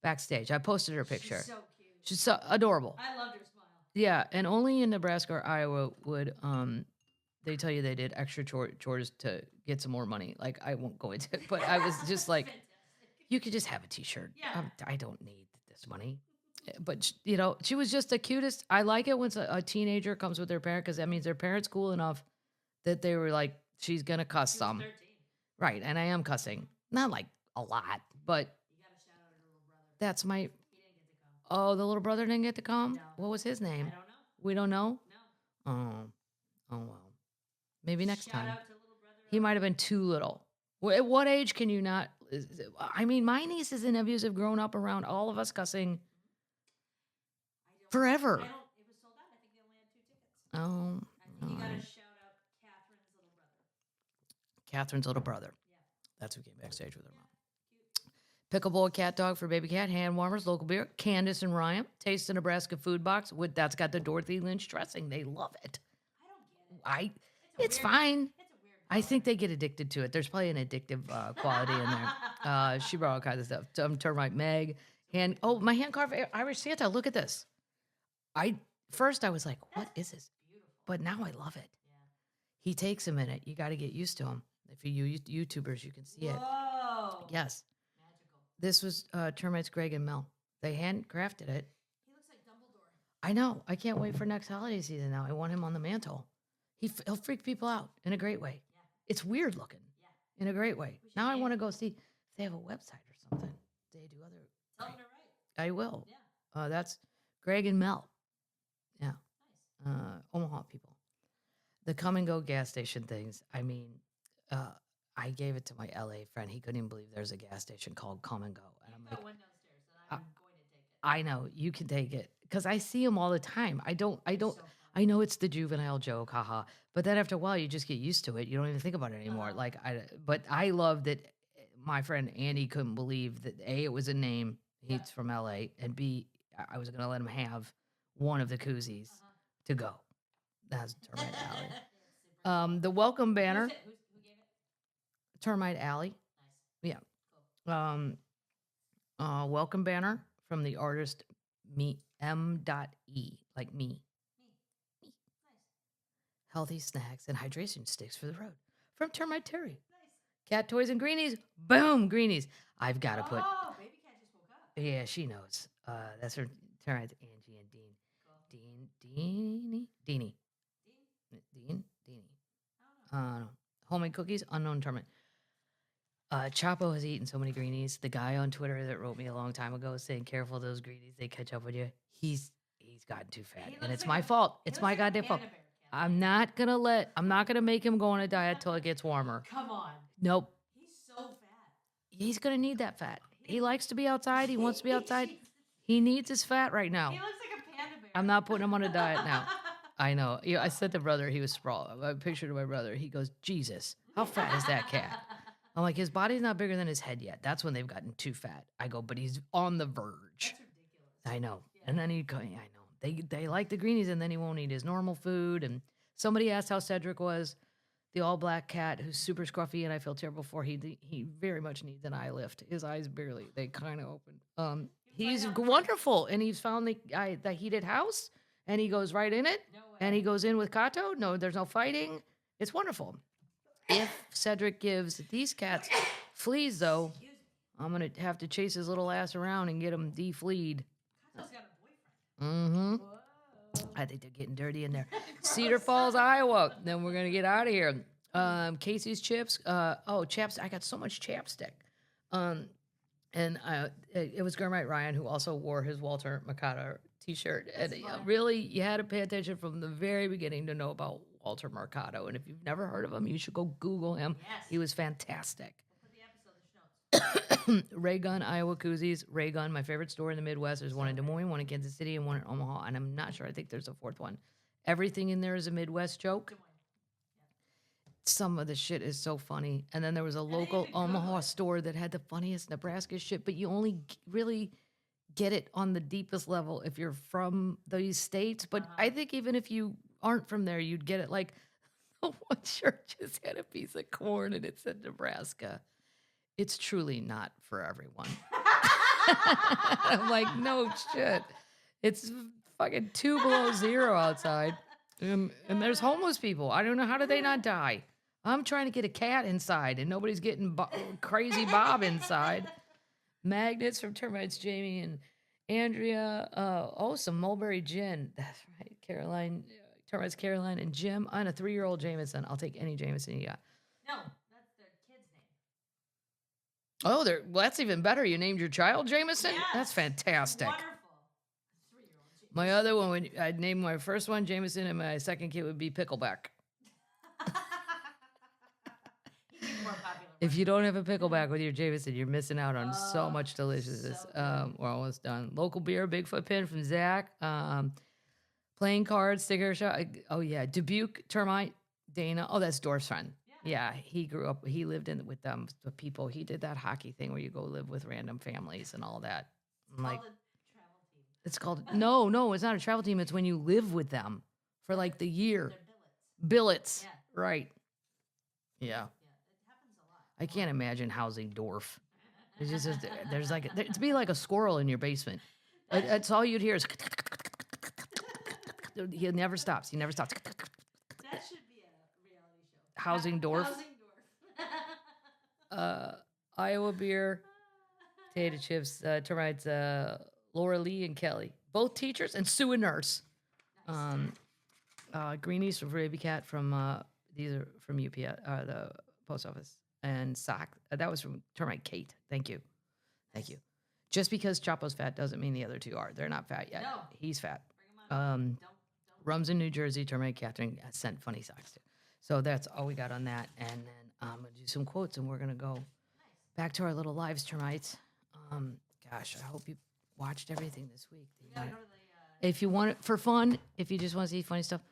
backstage. I posted her picture. She's so cute. She's so adorable. I loved her smile. Yeah, and only in Nebraska or Iowa would they tell you they did extra chores to get some more money. Like I won't go into it, but I was just like, Fantastic. you could just have a T-shirt. Yeah. I don't need this money. But you know, she was just the cutest. I like it when a teenager comes with their parent because that means their parent's cool enough that they were like, she's gonna cuss She was some, 13. right? And I am cussing, not like a lot, but You got to shout out her little brother. that's my. He didn't get to come. Oh, the little brother didn't get to come. No. What was his I name? don't know. We don't know. No. Oh well. Maybe next Shout time. out to little brother. He might have been too little. At what age can you not? I mean, my nieces and nephews have grown up around all of us cussing forever. It was sold out. I think they only had 2 tickets. Oh, I think you got to shout out Catherine's little brother. Catherine's little brother. Yeah. That's who came backstage with her mom. Cute. Pickleball cat dog for baby cat, hand warmers, local beer. Candace and Ryan, Taste the Nebraska food box. That's got the Dorothy Lynch dressing. They love it. I don't get it. It's weird- fine. It's a weird. I think they get addicted to it. There's probably an addictive quality in there. She brought all kinds of stuff. Termite Meg. My hand carved Irish Santa. Look at this. First I was like, what is this? Beautiful. But now I love it. Yeah. He takes a minute. You got to get used to him. If you YouTubers, you can see it. Whoa. Yes. Magical. This was Termites Greg and Mel. They handcrafted it. He looks like Dumbledore. I know. I can't wait for next holiday season now. I want him on the mantle. He'll freak people out in a great way. Yeah. It's weird looking Yeah. in a great way. We should Now I name want to it. go see if they have a website or something. They do other. Tell him to write. I will. Yeah. That's Greg and Mel. Yeah. Nice. Omaha people. The come and go gas station things. I mean, I gave it to my LA friend. He couldn't even believe there's a gas station called Come and Go. And I'm You've like, got one downstairs, and I'm going to take it. I know you can take it because I see them all the time. I don't. So fun. I know it's the juvenile joke, haha. But then after a while, you just get used to it. You don't even think about it anymore. Uh-huh. But I love that my friend Andy couldn't believe that A, it was a name. He's from LA, and B, I was gonna let him have one of the koozies to go. That's Termite Alley. It's super The welcome banner, Who gave it? Termite Alley. Nice. Yeah. Cool. Welcome banner from the artist M.E, like me. Me. Nice. Healthy snacks and hydration sticks for the road from Termite Terry. Nice. Cat toys and greenies. Boom, greenies. I've got to put. Oh, baby cat just woke up. Yeah, she knows. That's her Termites, Angie and Dean. Cool. Deanie. Dean? Deanie. I don't know. Homemade cookies, unknown termite. Chapo has eaten so many greenies. The guy on Twitter that wrote me a long time ago saying, "Careful those greenies, they catch up with you." He he's gotten too fat, He and looks it's like my a- fault. he It's looks my like a goddamn fault. panda bear, Kathleen. I'm not gonna make him go on a diet till it gets warmer. Come on. Nope. He's so fat. He's gonna need that fat. He likes to be outside. He wants to be outside. He needs his fat right now. He looks like a panda bear. I'm not putting him on a diet now. I know. Yeah, I said to brother, he was sprawled. I pictured my brother. He goes, Jesus, how fat is that cat? I'm like, his body's not bigger than his head yet. That's when they've gotten too fat. I go, but he's on the verge. That's ridiculous. I know. And then I know. They like the greenies, and then he won't eat his normal food. And somebody asked how Cedric was, the all black cat who's super scruffy, and I feel terrible for. He very much needs an eye lift. His eyes they kind of open. He's wonderful, and he's found the heated house, and he goes right in it, No way. and he goes in with Kato. No, there's no fighting. It's wonderful. If Cedric gives these cats fleas, though, Excuse me. I'm gonna have to chase his little ass around and get him defleed. Kato's got a boyfriend. Mm-hmm. Whoa. I think they're getting dirty in there. Cedar Falls, Iowa. Then we're gonna get out of here. Casey's Chips. Chaps. I got so much chapstick. It was Goodnight Ryan who also wore his Walter Mercado T-shirt. And really, you had to pay attention from the very beginning to know about Walter Mercado. And if you've never heard of him, you should go Google him. Yes. He was fantastic. We'll put the episode in the notes. Ray Gun, Iowa Koozies. Ray Gun, my favorite store in the Midwest. There's one in Des Moines, one in Kansas City, and one in Omaha. And I'm not sure. I think there's a fourth one. Everything in there is a Midwest joke. Des Moines. Some of the shit is so funny. And then there was a local even Google Omaha it. store that had the funniest Nebraska shit, but you only really get it on the deepest level if you're from these states. But I think even if you aren't from there, you'd get it. Like, one shirt just had a piece of corn and it said Nebraska. It's truly not for everyone. I'm like, no shit. It's fucking 2 below zero outside. And there's homeless people. I don't know. How did they not die? I'm trying to get a cat inside, and nobody's getting crazy Bob inside. Magnets from Termites, Jamie and Andrea. Some mulberry gin. That's right. Caroline, Termites, Caroline, and Jim. On a 3-year-old Jameson. I'll take any Jameson you got. No, that's their kid's name. Oh, that's even better. You named your child Jameson? Yes. That's fantastic. Wonderful. 3-year-old. My other one, I'd name my first one Jameson, and my second kid would be Pickleback. He'd be more popular. If you don't have a pickleback with your Jameson, you're missing out on so much deliciousness. so We're almost done. Local beer, Bigfoot Pin from Zach. Playing cards, sticker shot. Oh, yeah. Dubuque Termite, Dana. Oh, that's Dorf's friend. Yeah, he grew up, he lived with them, the people. He did that hockey thing where you go live with random families and all that. I'm like, Called a travel team. it's called, no, it's not a travel team. It's when you live with them for like the year. They're Billets. Yeah. Right. Yeah. Yeah, it happens a lot. I can't imagine housing Dorf. It's just, there's like, it'd be like a squirrel in your basement. That's all you'd hear is, he never stops. He never stops. That should be a reality show. Housing Dorf. Housing Dorf. Iowa beer, potato chips, termites, Laura Lee and Kelly. Both teachers, and Sue a nurse. Greenies from Baby Cat from, these are from UPS, the post office. And sock. That was from Termite Kate. Thank you. Thank you. Just because Chapo's fat doesn't mean the other two are. They're not fat yet. No. He's fat. Bring 'em on. Don't. Rums in New Jersey, Termite Catherine sent funny socks too. So that's all we got on that. And then I'm going to do some quotes and we're going to go back to our little lives, Termites. Gosh, I hope you watched everything this week. We gotta go to the, If you want it for fun, if you just want to see funny stuff,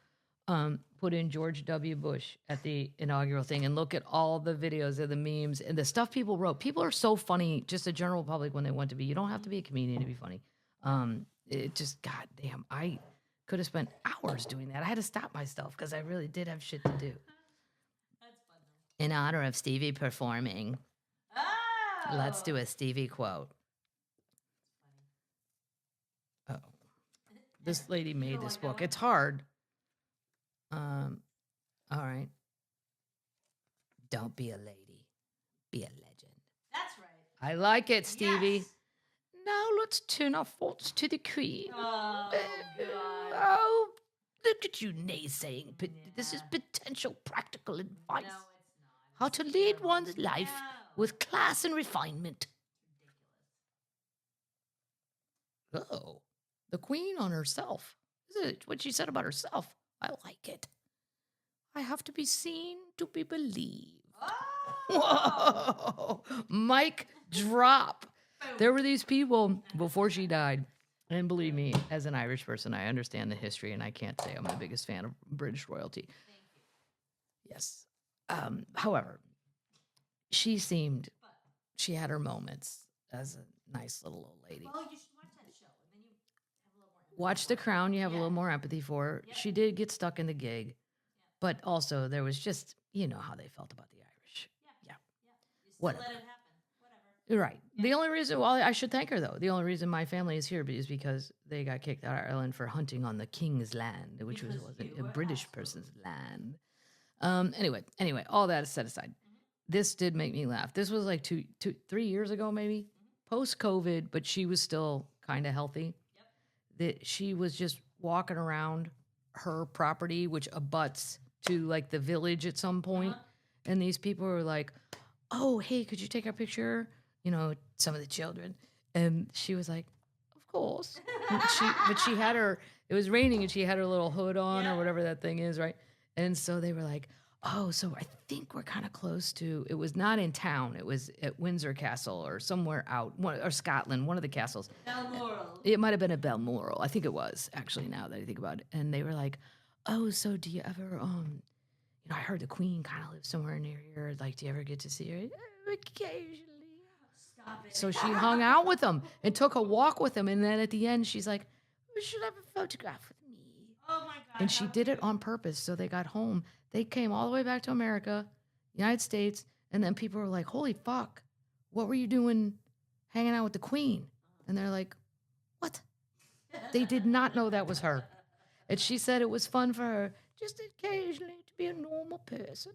put in George W. Bush at the inaugural thing and look at all the videos of the memes and the stuff people wrote. People are so funny, just the general public when they want to be. You don't have to be a comedian to be funny. It just, goddamn, I could have spent hours doing that. I had to stop myself because I really did have shit to do. That's fun though. In honor of Stevie performing, Oh! let's do a Stevie quote. Oh, this lady made this book. It's hard. All right. Don't be a lady. Be a legend. That's right. I like it, Stevie. Yes. Now let's turn our thoughts to the Queen. Oh, God. Oh, look at you naysaying. This is potential practical advice. No, it's not. How It's to lead terrible. one's life No. with class and refinement. Ridiculous. Oh, The queen on herself. This is what she said about herself. I like it. I have to be seen to be believed. Oh! Whoa! Mic drop. There were these people before she died. And believe me, as an Irish person, I understand the history, and I can't say I'm the biggest fan of British royalty. Thank you. Yes. However, she had her moments as a nice little old lady. Well, you should watch that show, and then you have a little more empathy. Watch The Crown, you have a Yeah. little more empathy for her. Yep. She did get stuck in the gig, but also there was just, you know how they felt about the Irish. Yeah. You still Whatever. let it happen. Whatever. You're right. The only reason, well, I should thank her though. The only reason my family is here is because they got kicked out of Ireland for hunting on the king's land, which Because wasn't you a were British assholes. person's land. Anyway, all that is set aside. This did make me laugh. This was like 3 years ago, maybe post COVID, but she was still kind of healthy. Yep. That she was just walking around her property, which abuts to like the village at some point. And these people were like, "Oh, hey, could you take our picture?" You know, some of the children. And she was like, "Of course." But she had her, it was raining and she had her little hood on or whatever that thing is, right? And so they were like, "Oh, so I think we're kind of close to," it was not in town. It was at Windsor Castle or somewhere out, or Scotland, one of the castles. Balmoral. It might have been at Balmoral. I think it was, actually, now that I think about it. And they were like, "Oh, so do you ever, you know, I heard the Queen kind of lives somewhere near here. Like, do you ever get to see her?" "Occasionally." Stop it. So she hung out with them and took a walk with them. And then at the end, she's like, "We should have a photograph with me." Oh my God. And she did it on purpose. So they got home. They came all the way back to America, United States. And then people were like, "Holy fuck, what were you doing hanging out with the Queen?" And they're like, "What?" They did not know that was her. And she said it was fun for her just occasionally to be a normal person.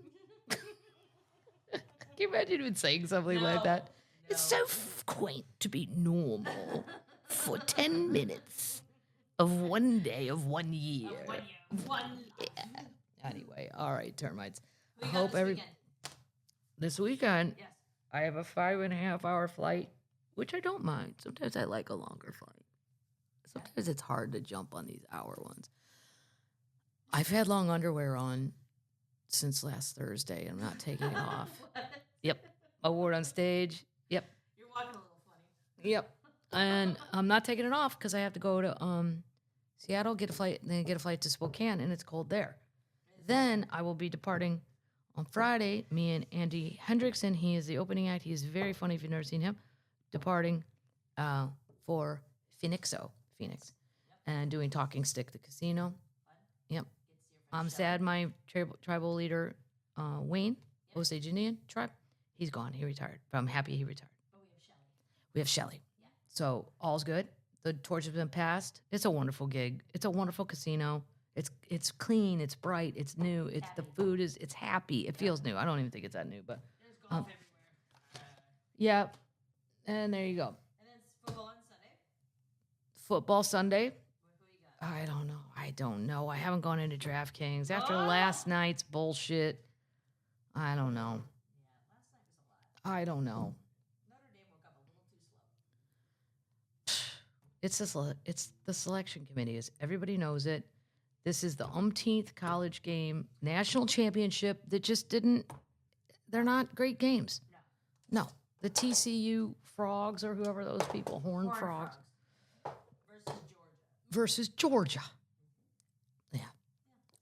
Can you imagine even saying something like that? It's so quaint to be normal for 10 minutes of one day of 1 year. 1 year. 1. Yeah. Anyway, all right, termites. Who I you got hope this weekend? this weekend Yes. I have a 5.5 hour flight, which I don't mind. Sometimes I like a longer flight. Sometimes it's hard to jump on these hour ones. I've had long underwear on since last Thursday. I'm not taking it off. Yep. Award on stage. Yep. You're walking a little funny. Yep. And I'm not taking it off because I have to go to Seattle, get a flight, and then get a flight to Spokane, and it's cold there. Then I will be departing on Friday. Me and Andy Hendrickson, he is the opening act. He is very funny if you've never seen him. Departing for Phoenix, and doing Talking Stick, the casino. Yep. I'm sad my tribal leader, Wayne, Osage Indian tribe, he's gone. He retired. But I'm happy he retired. But we have Shelly. We have Shelly. So all's good. The torch has been passed. It's a wonderful gig. It's a wonderful casino. It's clean. It's bright. It's new. The food is, it's happy. It feels new. I don't even think it's that new, but There's golf everywhere. yeah. And there you go. And then it's football on Sunday. Football Sunday. Who you got? I don't know. I haven't gone into DraftKings after Oh. last night's bullshit. I don't know. Yeah, last night was a lot. I don't know. Notre Dame woke up a little too slow. It's the selection committee. Everybody knows it. This is the umpteenth college game, national championship that just didn't. They're not great games. No, the TCU Frogs or whoever those people, Horned Frogs. Versus Georgia. Yeah.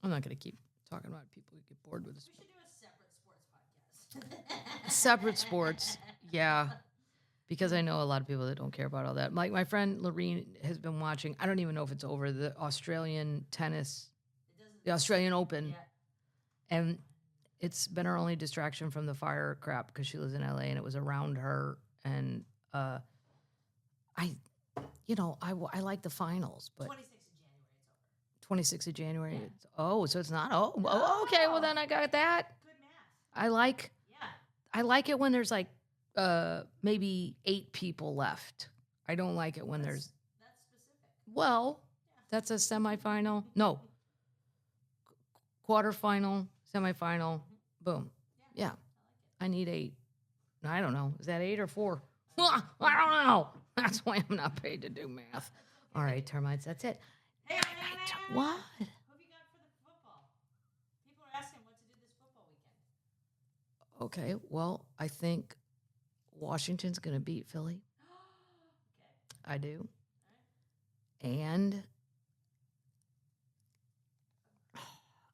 I'm not going to keep talking about people who get bored with this. We should do a separate sports podcast. Separate sports. Yeah. Because I know a lot of people that don't care about all that. Like my friend Lorene has been watching, I don't even know if it's over, the Australian tennis, the Australian Open. Yeah. And it's been her only distraction from the fire crap because she lives in LA and it was around her. And I like the finals, but 26th of January, 26th of January. it's over. Yeah. So it's not. Okay. Well, then I got that. Good math. I like it when there's like maybe 8 people left. I don't like it when there's. That's specific. Well, that's a semifinal. No. Quarterfinal, semifinal. Boom. Yeah. I need 8. I don't know. Is that 8 or 4? I don't know. That's why I'm not paid to do math. All right, termites. That's it. Hey, What? Who have you got for the football? People are asking what to do this football weekend. Okay, well, I think Washington's going to beat Philly. Okay. I do. All right. And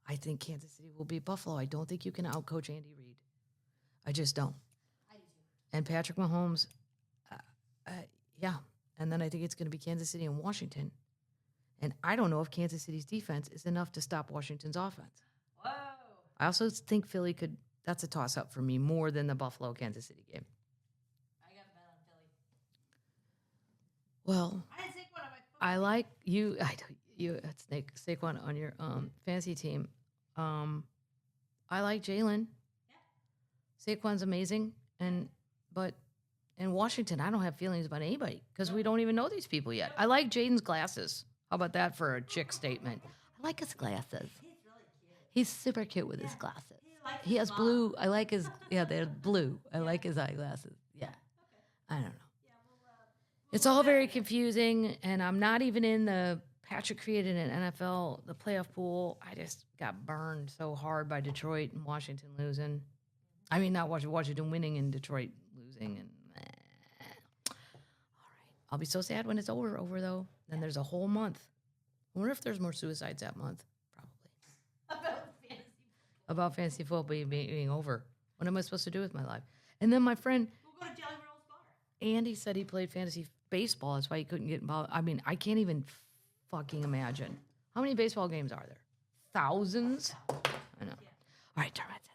I think Kansas City will beat Buffalo. I don't think you can outcoach Andy Reid. I just don't. I do too. And Patrick Mahomes, yeah. And then I think it's going to be Kansas City and Washington. And I don't know if Kansas City's defense is enough to stop Washington's offense. Whoa. I also think Philly could, that's a toss-up for me more than the Buffalo-Kansas City game. I got a bet on Philly. Well, I didn't take one on my football. I like you. You Saquon on your fantasy team. I like Jalen. Yeah. Saquon's amazing, but in Washington, I don't have feelings about anybody because we don't even know these people yet. I like Jaden's glasses. How about that for a chick statement? I like his glasses. He's really cute. He's super cute with his glasses. He He has blue. I like his. Yeah, they're blue. I like his eyeglasses. Yeah. Okay. I don't know. Yeah, It's all very confusing, and I'm not even in the Patrick created an NFL, the playoff pool. I just got burned so hard by Detroit and Washington losing. I mean, not Washington winning and Detroit losing. And all right, I'll be so sad when it's over though. Then there's a whole month. I wonder if there's more suicides that month. Probably. About fantasy football being over. What am I supposed to do with my life? And then my friend We'll go to Jelly Roll's bar. Andy said he played fantasy baseball. That's why he couldn't get involved. I mean, I can't even fucking imagine. How many baseball games are there? Thousands? I know. Yeah. All right, termites.